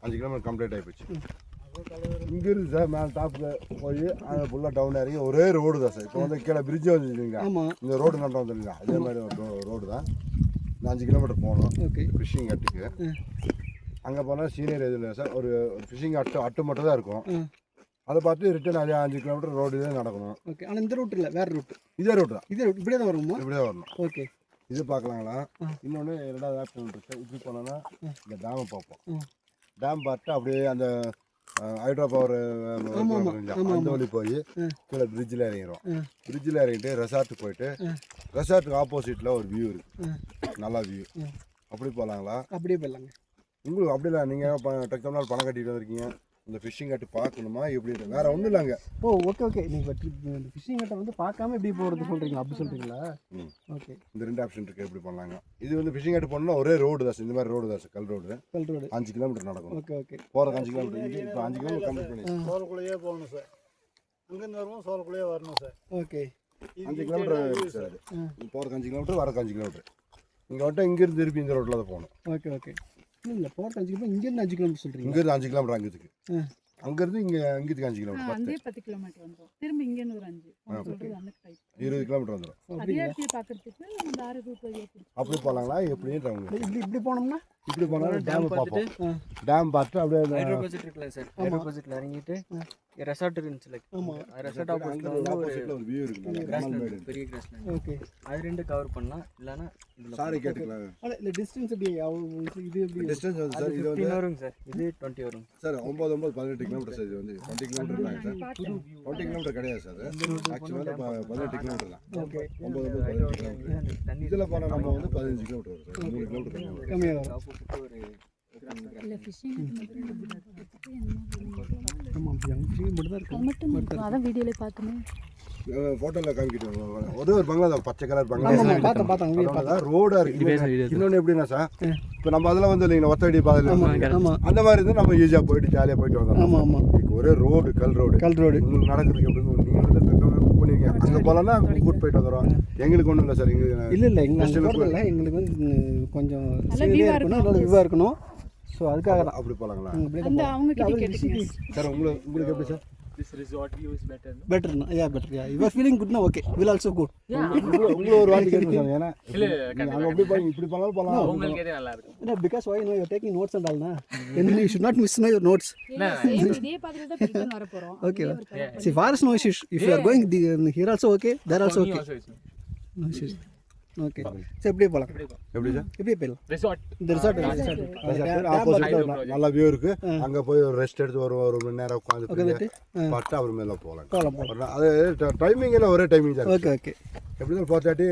5 கிலோமீட்டர் கம்ப்ளீட் ஆகிப்போச்சு இங்கே இருக்குது சார் மேலே டாப்பில் போய் அது ஃபுல்லாக டவுன் இறங்கி ஒரே ரோடு தான் சார் இப்போ வந்து கீழே பிரிட்ஜ் வந்துருக்கீங்க இந்த ரோடு நட்ட வந்துருங்க அதே மாதிரி ஒரு ரோடு தான் இந்த 5 கிலோமீட்டர் போகணும் ஓகே ஃபிஷிங் ஹட்டுக்கு அங்கே போனால் சீனியர் எதுவும் இல்லை சார் ஒரு ஃபிஷிங் அட்டு மட்டும் தான் இருக்கும் அதை பார்த்து ரிட்டர்ன் அதே 5 கிலோமீட்டர் ரோடு தான் நடக்கணும் ஓகே ஆனால் இந்த ரூட் இல்லை வேறு ரூட் இதே ரோடு தான் இதே ரூட் இப்படியே தான் வருமா இப்படியே வரணும் ஓகே இது பார்க்கலாங்களா இன்னொன்று 2வது ஆப்ஷன் இருக்குது இப்படி போனோன்னா இந்த டேமை பார்ப்போம் டேம் பார்த்து அப்படியே அந்த ஹைட்ரோ பவர் அந்த வழி போய் கீழே பிரிட்ஜில் இறங்கிடும் பிரிட்ஜில் இறங்கிட்டு ரெசார்ட்டுக்கு போயிட்டு ரெசார்ட்டுக்கு ஆப்போசிட்டில் ஒரு வியூ இருக்குது நல்லா வியூ அப்படி போகலாங்களா அப்படியே போயிடலாங்க உங்களுக்கு அப்படி இல்லை நீங்கள் டக்கு நாள் பணம் கட்டிட்டு வந்திருக்கீங்க இந்த ஃபிஷிங் ஹட்டு பார்க்கணுமா எப்படி வேற ஒன்றும் இல்லைங்க ஓ ஓகே ஓகே நீங்கள் இந்த ஃபிஷிங் ஹட்டை வந்து பார்க்காம எப்படி போகிறது சொல்கிறீங்களா அப்படி சொல்கிறீங்களா ஓகே இந்த 2 ஆப்ஷன் இருக்குது எப்படி பண்ணலாங்க இது வந்து ஃபிஷிங் ஹட்டு போனோம்னா ஒரே ரோடு தான் சார் இந்த மாதிரி ரோடு தான் சார் கல் ரோடு 5 கிலோமீட்டர் நடக்கும் ஓகே ஓகே போகிறக்கு 5 கிலோமீட்டர் இப்போ 5 கிலோமீட்டர் கம்ப்ளீட் பண்ணி சோளக்குள்ளேயே போகணும் சார் அங்கேருந்து வருவோம் சோளக்குள்ளேயே வரணும் சார் ஓகே 5 கிலோமீட்டர் இருக்குது சார் அது போகிறக்கு 5 கிலோமீட்டர் வரக்கு 5 கிலோமீட்டர் இங்கே வந்துட்டு இங்கேருந்து திருப்பி இந்த ரோட்டில் தான் போகணும் ஓகே ஓகே இல்லை போகிறது 5 கிலோமீட்டர் இங்கேருந்து 5 கிலோமீட்டர் சொல்கிறீங்க இங்கேருந்து 5 கிலோமீட்டர் அங்கேருக்கு அங்கேருந்து இங்கேருக்கு 5 கிலோமீட்டர் அங்கே 10 கிலோமீட்டர் வந்துடும் திரும்ப இங்கேன்னு ஒரு 5 சொல்கிறது அந்த டைப் 20 கிலோமீட்டர் வந்துடும் அதே இடத்தையே பார்க்கறதுக்கு இந்த 6 ரூட் வழியாக பிடிச்சி அப்படி போகலாங்களா எப்படின்னு இப்படி போனோம்னா இப்படி போனாலும் டேம் பார்ப்போம் டேம் பார்த்துட்டு அப்படியே ஹைட்ரோபோசிட் இருக்குல்ல சார் ஹைட்ரோபோசிட்டில் இறங்கிட்டு ரெசார்ட் இருந்துச்சு லைக் ரெசார்ட் ஆப்போசிட்டில் ஒரு வியூ இருக்குது பெரிய கிராஸ்லேண்ட் ஓகே அது 2 கவர் பண்ணலாம் இல்லைன்னா இதில் சாரி கேட்டுக்கலாம் ஆனால் இல்லை டிஸ்டன்ஸ் எப்படி இது எப்படி டிஸ்டன்ஸ் வந்து சார் இது 15 வருங்க சார் இது 20 வரும் சார் 9 9 18 கிலோமீட்டர் சார் இது வந்து 20 கிலோமீட்டர் தான் சார் 20 கிலோமீட்டர் கிடையாது சார் ஆக்சுவலாக 18 கிலோமீட்டர் தான் ஓகே 9 9 18 கிலோமீட்டர் இதில் போனால் நம்ம வந்து 15 கிலோமீட்டர் வரும் சார் 3 கிலோமீட்டர் கம்மியாக வரும் ஆப்போசிட் ஒரு இல்லை ஃபிஷிங் ஆமாம் ஃபிஷிங் மட்டும் தான் அது மட்டும் இருக்கும் அதான் வீடியோவில் பார்த்தோமே ஃபோட்டோவில் காமிக்கிட்டு ஒரே ஒரு பங்களா தான் பச்சை கலர் பங்களா ஆமாம் பார்த்தேன் ரோடாக இருக்குது இன்னொன்று எப்படின்னா சார் இப்போ நம்ம அதில் வந்து இல்லைங்க ஒத்தடி பாதையில் ஆமாம் அந்த மாதிரி இருந்து நம்ம ஈஸியாக போயிட்டு ஜாலியாக போயிட்டு வந்தோம் ஆமாம் ஆமாம் இப்போ ஒரே ரோடு கல் ரோடு உங்களுக்கு நடக்கிறதுக்கு எப்படின்னு நீங்கள் வந்து புக் பண்ணியிருக்கீங்க அங்கே போகலன்னா கூட்டு போயிட்டு வந்துடும் எங்களுக்கு ஒன்றும் இல்லை சார் எங்களுக்கு இல்லை எங்களுக்கு எங்களுக்கு வந்து கொஞ்சம் சீரியாக இருக்கணும் நல்லா விவாக இருக்கணும் ஸோ அதுக்காக தான் அப்படி போகலாங்களா அந்த அவங்க கிட்ட கேட்டுக்கங்க சார் உங்களுக்கு எப்படி sir this resort view is better no? better you are feeling good now okay will also good உங்களை ஒரு வாட்டி கேட்கணும் சார் ஏன்னா அங்கே அப்படி போய் இப்படி பண்ணாலும் போகலாம் உங்களுக்கு எது நல்லா இருக்கும் no because why you are taking notes and all na then you should not miss your notes இதே பாத்துல தான் ரிட்டர்ன் வர போறோம் okay see forest no issues if you are going here also okay there also okay no issues okay சரி எப்படியே போகலாம் எப்படி sir எப்படியே போயிடலாம் resort இந்த ரிசார்ட் ஆப்போசிட்ல நல்ல வியூ இருக்கு அங்க போய் ஒரு ரெஸ்ட் எடுத்து ஒரு மணி நேரம் உட்காந்து பட்டு அப்புறமேல போகலாம் அது டைமிங் எல்லாம் ஒரே டைமிங் சார் ஓகே ஓகே எப்படி 4:30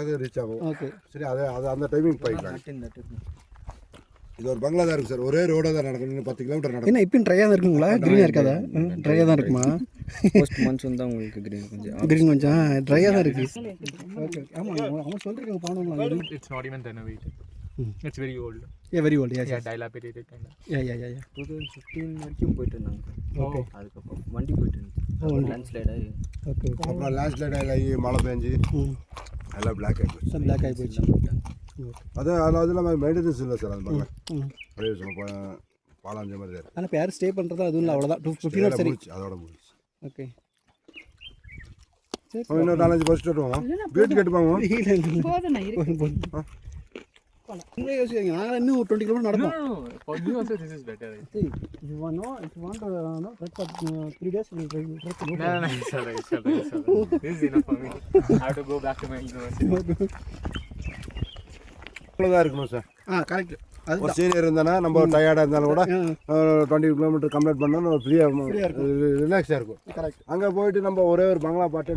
5 ரீச் ஆகும் ஓகே சரி அது அந்த டைமிங் போயிக்கலாம் இது ஒரு பங்களா தான் இருக்கு சார் ஒரே ரோடாக தான் நடக்கும் இன்னும் 10 கிலோமீட்டர் நடக்கும் என்ன இப்பயும் ட்ரையாக தான் இருக்குங்களா க்ரீனாக இருக்காதா ட்ரையாக தான் இருக்குமா போஸ்ட் மான்சூன் தான் உங்களுக்கு green கொஞ்சம் க்ரீன் கொஞ்சம் ட்ரையாக தான் இருக்கு ஓகே ஆமாம் அவன் சொல்லிருக்காங்க பானங்களா It's not even renovated. It's very old. Very old Yeah, dilapidated kind of. யா 2015 வரைக்கும் போயிட்டு இருந்தாங்க ஓகே அதுக்கப்புறம் வண்டி போயிட்டு இருந்துச்சு லேண்ட்ஸ்லைட் ஆகி ஓகே அப்புறம் லேண்ட் ஸ்லைட் ஆகி மழை பெஞ்சு எல்லாம் பிளாக் ஆகி போச்சு பிளாக் ஆகி போயிடுச்சு அது இல்லாமல் மெயின்டெனன்ஸ் இல்லை சார் அது பங்களா அப்படியே பாலாஞ்ச மாதிரி தான் ஆனால் இப்போ யாரும் ஸ்டே பண்ணுறதா அதுவும் இல்லை அவ்வளோதான் 250 நாட் சரி இருக்கு அதோட முடிச்சு ஓகே இன்னொரு 4-5 பஸ் வருவோம் வீட்டு கேட்டுப்பாங்க போதும் நான் இருக்கு நீங்களே யோசிக்காங்க நாங்கள் இன்னும் 20 கிலோமீட்டர் நடப்போம் No. For me also this is better. See, if you want no trek for 3 days, we will trek to No. It's alright. This is enough for me. I have to go back to my university. அவ்வளோதான் இருக்கணும் sir correct ஒரு அதுதான் senior இருந்தானா நம்ம டயர்டாக இருந்தாலும் கூட 20 kilometre complete பண்ணணும் ஃப்ரீயாக ரிலாக்ஸாக இருக்கும் கரெக்ட் அங்கே போயிட்டு நம்ம ஒரே ஒரு பங்களா பாட்டு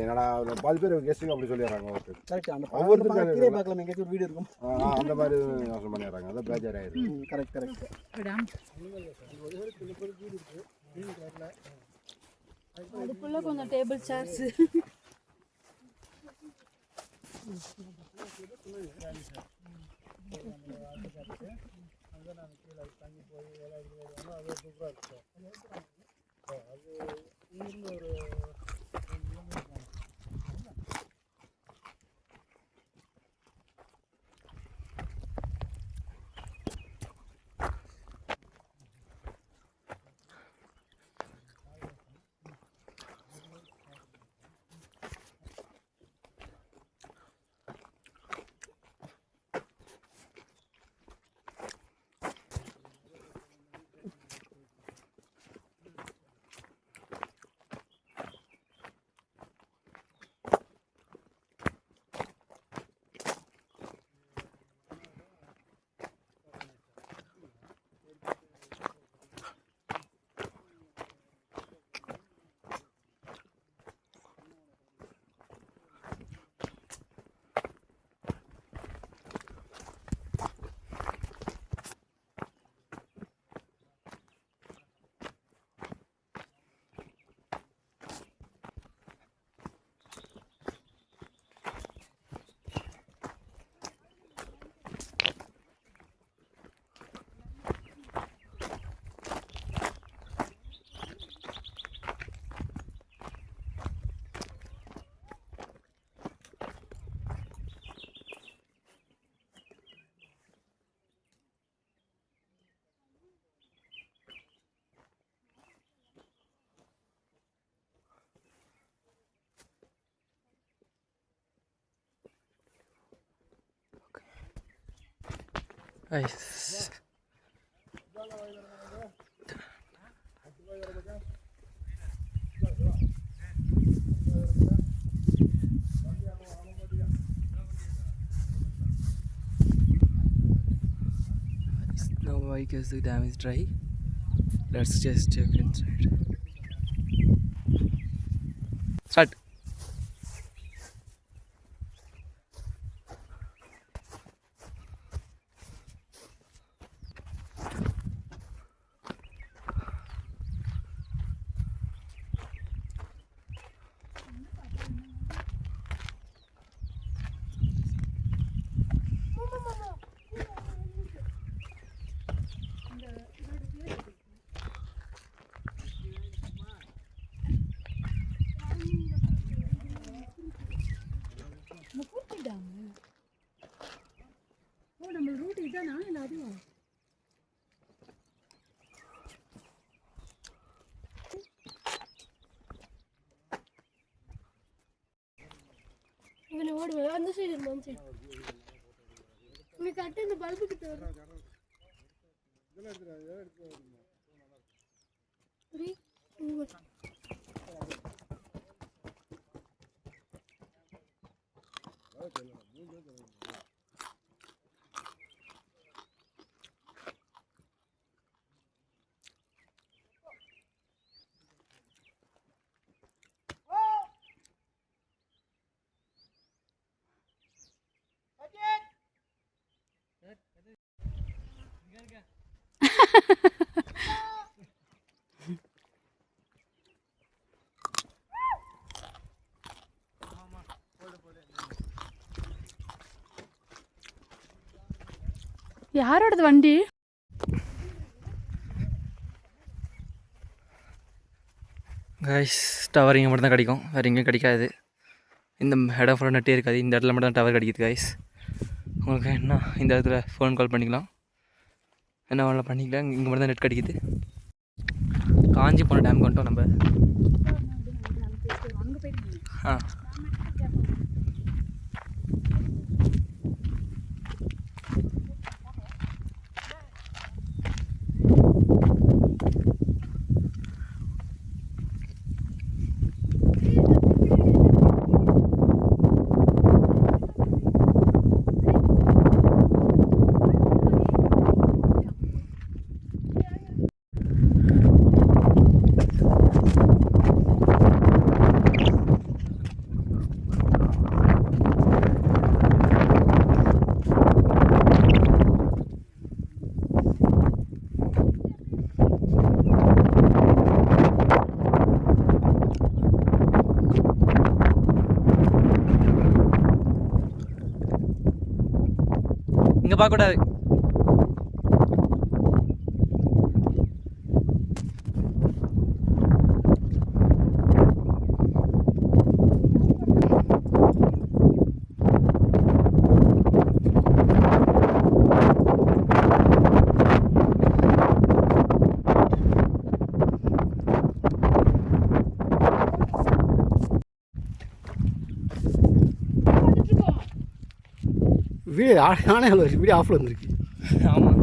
என்னடா பாதி பேர் கெஸ்ட்டுங்க அப்படி சொல்லிடுறாங்க ஒருத்தர் கரெக்ட் அந்த ஒவ்வொருத்தருக்கும் கீழே பார்க்கலாம் எங்கேயாச்சும் ஒரு வீடு இருக்கும் அந்த மாதிரி யோசனை பண்ணிடுறாங்க அதான் பேஜர் ஆயிடுது கரெக்ட் அதுக்குள்ள கொஞ்சம் டேபிள் சேர்ஸ் நாங்கள் கீழே தண்ணி போய் வேலை வருவாங்க, அது சூப்பராக இருக்கும் சார். அது இங்கிருந்து ஒரு 2 கிலோமீட்டர் போகணும். Guys. Now I guess the dam is dry. Let's just check inside. Start. ஓ நம்ம ரூட் இதானா இல்லை அதுவா? இவனை ஓடுவேன் அந்த சைடு அந்த சைடு இவன் கட்டு இந்த பல்பு கிட்ட வரும். யாரோடது வண்டி? கைஸ் டவர் இங்கே மட்டும் தான் கிடைக்கும், வேறு எங்கேயும் கிடைக்காது. இந்த இடம் ஃபுல்லாக நெட்டே இருக்காது, இந்த இடத்துல மட்டும் தான் டவர் கிடைக்குது கைஸ். உங்களுக்கு என்ன இந்த இடத்துல ஃபோன் கால் பண்ணிக்கலாம், என்ன வேணாலும் பண்ணிக்கலாம். இங்கே மட்டும் தான் நெட் கிடைக்குது. காஞ்சி போன டேம் வந்துட்டோம் நம்ம. ஆ இங்கே பார்க்கக்கூடாது. வீடியோ ஆனே வீடியோ ஆஃபில் வந்துருக்கு. ஆமாம்.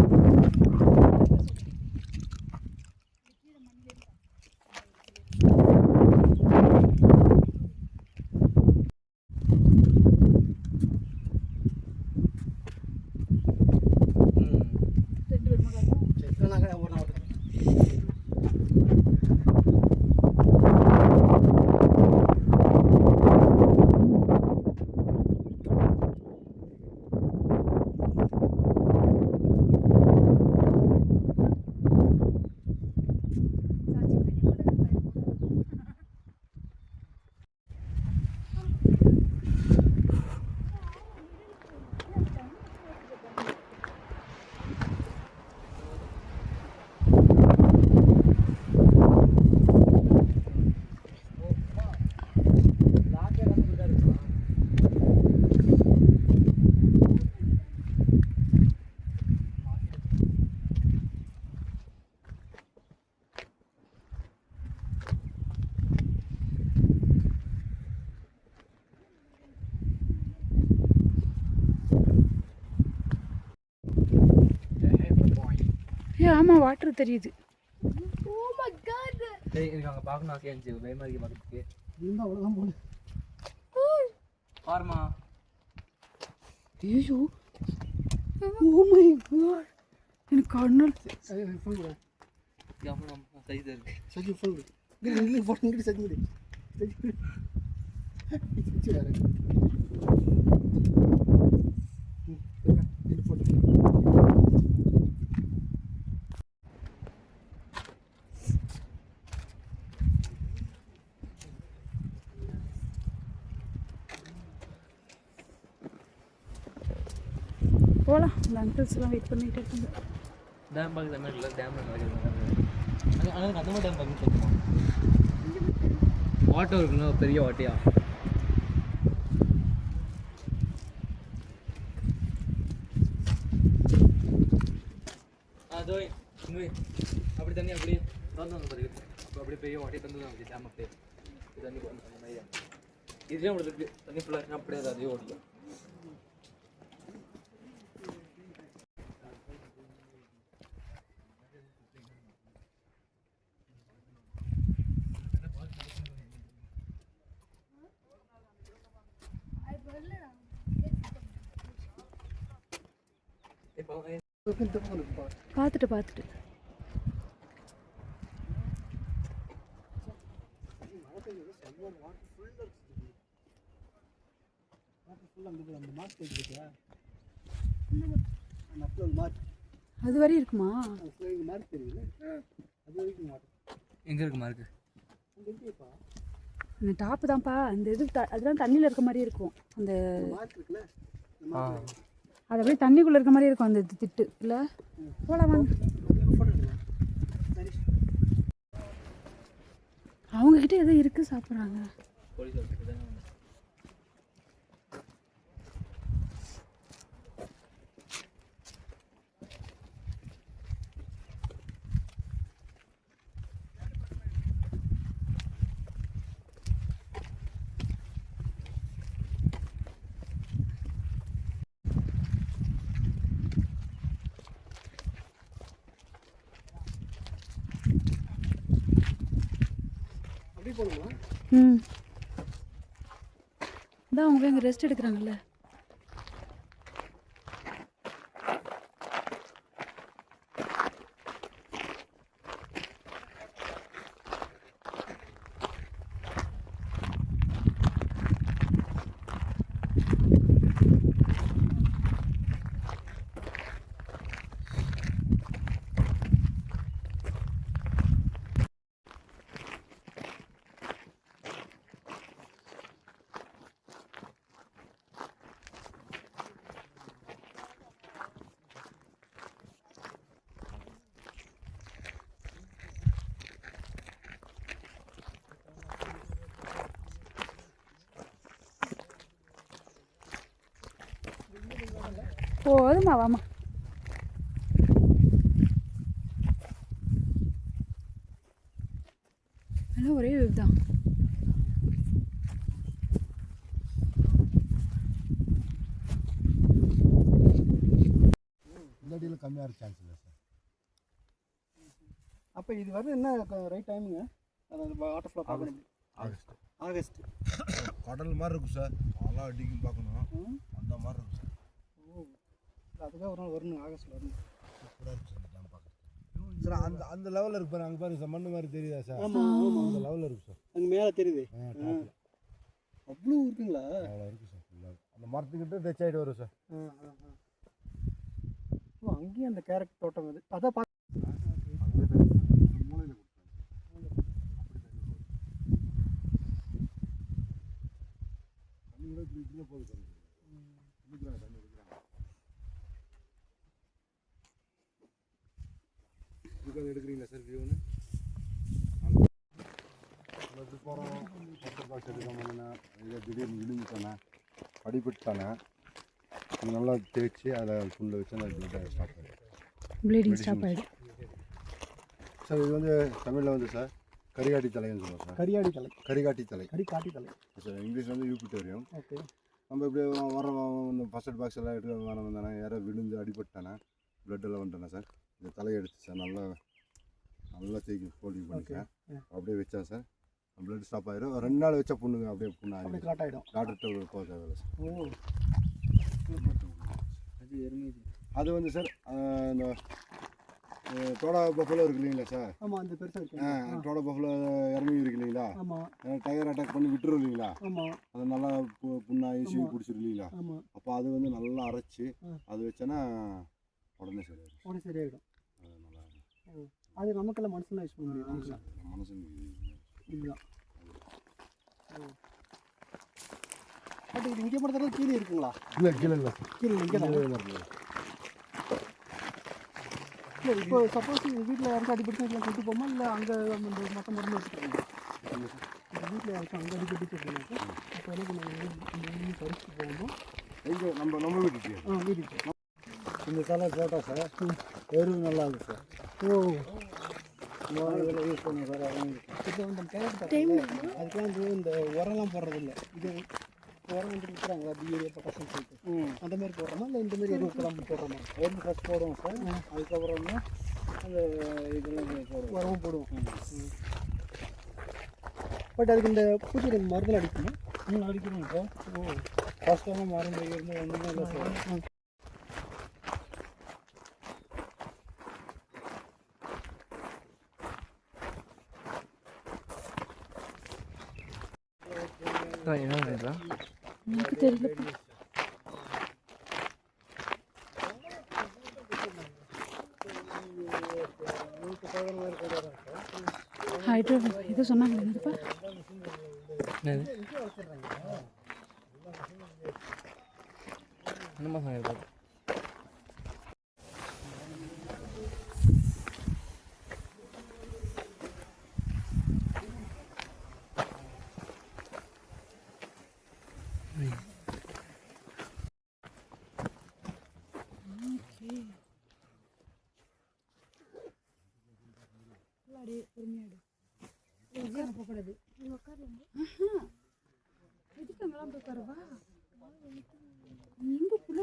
ஆமாம் வாட்டர் தெரியுது. Oh my god. எனக்கு அங்கே பார்க்கணும் ஆசையாக இருந்துச்சு. பயமாக இருக்கு பார்க்கறதுக்கு. இருந்தால் அவ்வளோதான் போகுது. பாருமா. ஐயோ ஓ மை காட், எனக்கு கண்ணால் ஃபுல் கூட சைஸாக இருக்குது. சஜி ஃபுல் இல்லை போட்டு இங்கிட்டு சஜி போகலாம். இந்த அங்கிள்ஸ்லாம் வெயிட் பண்ணிகிட்டு இருக்காங்க. டேம் பார்க்க தமிழ் இல்லை, டேமில் நடக்கிறது. ஆனால் அந்த மாதிரி டேம் பார்க்க தெரியுமா? வாட்டர் இருக்குன்னா பெரிய வாட்டியா. அதோ இங்கே அப்படி தண்ணி அப்படியே தந்து வந்து பாருங்க. அப்படியே பெரிய வாட்டியை தந்து தான் அப்படி டேம் அப்படியே தண்ணி போகணும். அந்த மாதிரி இதுலேயும் அப்படி இருக்குது. தண்ணி ஃபுல்லாக அப்படியே அது அதே ஓடல. பார்த்துட்டு அது வரையும் இருக்குமா? எங்கே இருக்கு மார்க்கு? அந்த டாப்பு தான்ப்பா. அந்த இது அதெல்லாம் தண்ணியில் இருக்க மாதிரி இருக்கும். அந்த அது அப்படியே தண்ணிக்குள்ளே இருக்க மாதிரி இருக்கும் அந்த திட்டு இல்லை. போகலாம் வாங்க. அவங்கக்கிட்ட எதோ இருக்குது சாப்பிட்றாங்க. இதான் அவங்க இங்கே ரெஸ்ட் எடுக்கிறாங்கல்ல. போதுமா வாமா. அதெல்லாம் ஒரே இதுதான். கம்மியாக இருக்க சான்ஸ் இல்லை சார். அப்போ இது வந்து என்ன ரைட் டைமுங்க அதாவது வாட்டர் ஃப்ளோ பார்க்கணும்? ஆகஸ்ட். கடல் மாதிரி இருக்கும் சார், அலை அடிக்கும் பார்க்கணும், அந்த மாதிரி இருக்கும் சார். ஓ, அதுக்காக ஒரு நாள் வரணும், ஆகஸ்ட்டில் வரணும். சூப்பராக இருக்கும் சார் டேம் பார்க்குறது சார். அந்த லெவலில் இருக்கு பாருங்க, அங்கே பாருங்க சார், மண்ணு மாதிரி தெரியுதா சார்? ஆமாம், அந்த லெவலில் இருக்கும் சார். அங்கே மேலே தெரியுது. டாப்பில் அவ்வளோ இருக்குங்களா? அவ்வளோ இருக்குது சார். ஃபுல்லாக அந்த மரத்துக்கிட்ட டச் ஆகிட்டு வரும் சார். ஓ, அங்கேயும் அந்த கேரட் தோட்டம் அது அதான் பார்த்து மூலையில் தண்ணி கூட இப்படி போகுது சார். எடுக்கிறாங்க, தண்ணி எடுக்கிறாங்க. இதுக்காக எடுக்கிறீங்களா சார் வியூன்னு? இது போகிறோம் பத்து பாக்ஸ் எடுக்காம இதை திடீர்னு விழுந்துட்டானே, அடிபட்டானே, அது நல்லா தேய்ச்சி அதில் ஃபுல்லில் வச்சு அந்த ப்ளீட் ஸ்டாப் ஆகிடும். ப்ளீடிங் ஸ்டாப் ஆகிடும் சார். இது வந்து தமிழில் வந்து சார் கரிகாட்டி தலைன்னு சொல்லுவோம் சார். கரியாடி தலை, கரிகாட்டி தலை, கரிகாட்டி தலை சார். இங்கிலீஷ் வந்து யூபிட்டோரியம். ஓகே. நம்ம இப்படி வர இந்த ஃபஸ்ட் பாக்ஸ் எல்லாம் எடுத்து வர வந்தானே, யாராவது விழுந்து அடிபட்டானே, ப்ளட் எல்லாம் வந்துட்டானே சார், இந்த தலையை எடுத்து சார் நல்லா தேய்க்கி ஃபோல்டிங் பண்ணிட்டேன். அப்படியே வச்சா சார் ப்ளட் ஸ்டாப் ஆகிடும். 2 நாள் வச்சா புண்ணுங்க அப்படியே புண்ணு ஆகிடும். கிளாட் ஆகிடும். டாக்டர்கிட்ட போக தேவையில்லை சார். ஓ, அது எருமைது. அது வந்து சார் இந்த டோடா பஃபலோ இருக்கு இல்லைங்களா சார்? ஆமாம், அந்த பெருசாக இருக்கு. டோடா பஃபலோ இறங்கி இருக்கு இல்லைங்களா? ஆமாம். டயர் அட்டாக் பண்ணி விட்டுரும் இல்லைங்களா? ஆமாம். அது நல்லா புண்ணாகி சீவி பிடிச்சிரும் இல்லைங்களா? ஆமாம். அப்போ அது வந்து நல்லா அரைச்சி அது வச்சோன்னா உடனே சரியாயிடும். உடனே சரியாயிடும். அது நல்லா அது நமக்கெல்லாம் மனுஷன் யூஸ் பண்ண முடியும். மனுஷனுக்கு இதுதான். பட் இது இங்கே மட்டும் தான் கீழே இருக்குங்களா? இல்லை, கீழே இல்லை, கீழே இங்கே தான். கீழே இல்லை, இப்போ சப்போஸ் எங்கள் வீட்டில் யாருக்கும் அடிபட்டு இதில் கொண்டு போமா, இல்லை அங்கே இந்த மற்ற மருந்து வச்சுருக்காங்க? எங்கள் வீட்டில் யாருக்கும் அங்கே அடிபட்டு வச்சுருக்காங்க. இப்போ என்ன பண்ணுவாங்க, பறிச்சுட்டு போகணும். எங்கே நம்ம வீட்டுக்கு? வீட்டுக்கு. இந்த தலை போட்டால் சார் எருவு நல்லா இருக்கும் சார். ஓ, இதில் யூஸ் பண்ணுவோம் சார். அவங்க இப்போ இந்த கேரட் பார்த்தீங்கன்னா அதுக்கெல்லாம் வந்து இந்த உரம்லாம் போடுறதில்ல. இது உரம் வந்து விற்கிறாங்க, பிஏரியா பொட்டாசியம் சொல்லிட்டு. அந்த மாதிரி போடுறோமா, இல்லை இந்த மாதிரி எருவுக்கெல்லாம் போடுறோமா? எருவு ஃபஸ்ட் போடுவோம் சார். அதுக்கப்புறம் தான் அந்த இதெல்லாம் போடுவோம், உரமும் போடுவோம். பட் அதுக்கு இந்த பூச்சி மருந்துலாம் அடிக்குமா? அடிக்கணும் சார். ஃபஸ்ட்டெல்லாம் மருந்து இருந்து ஒன்றுமே இல்லை சார். என்ன பண்ணுறா? எனக்கு தெரியல. ஹைட்ரோ இது சொன்னாங்களே என்னதுப்பா? என்னது என்ன மாதம் இருக்காது? போகக்கூடாது. எதுக்கு அங்கெல்லாம் போய் உட்காரவா? எங்க புள்ள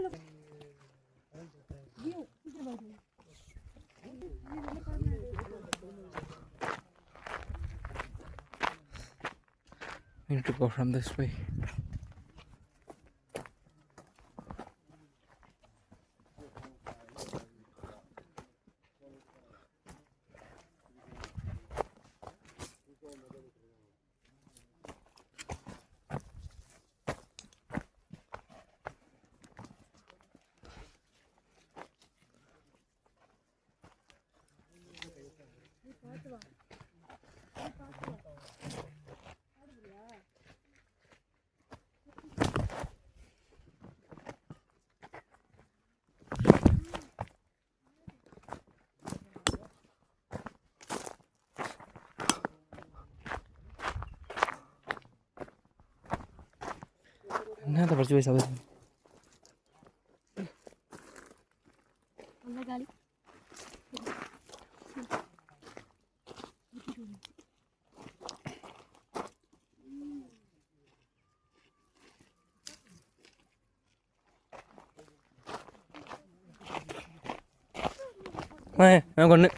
We need to go from this way. என்னத்தை படிச்சு போய் சாப்பிடு. நல்ல காலி. நமக்கு ஒன்று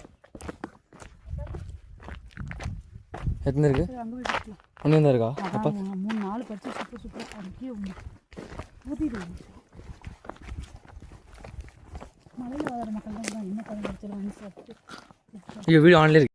எத்தனை இருக்கு? அங்கே போய் கட்டலாம். ஒன்று தான் இருக்கா? அப்போ 3-4 பறிச்சு சூப்பராக அதுக்கே ஊதிடு. மலையில் வளர மக்கள் தான் என்ன கதை வச்சலாம் சாப்பிட்டு ஐயோ வீடியோ ஆன்லேயே இருக்கு.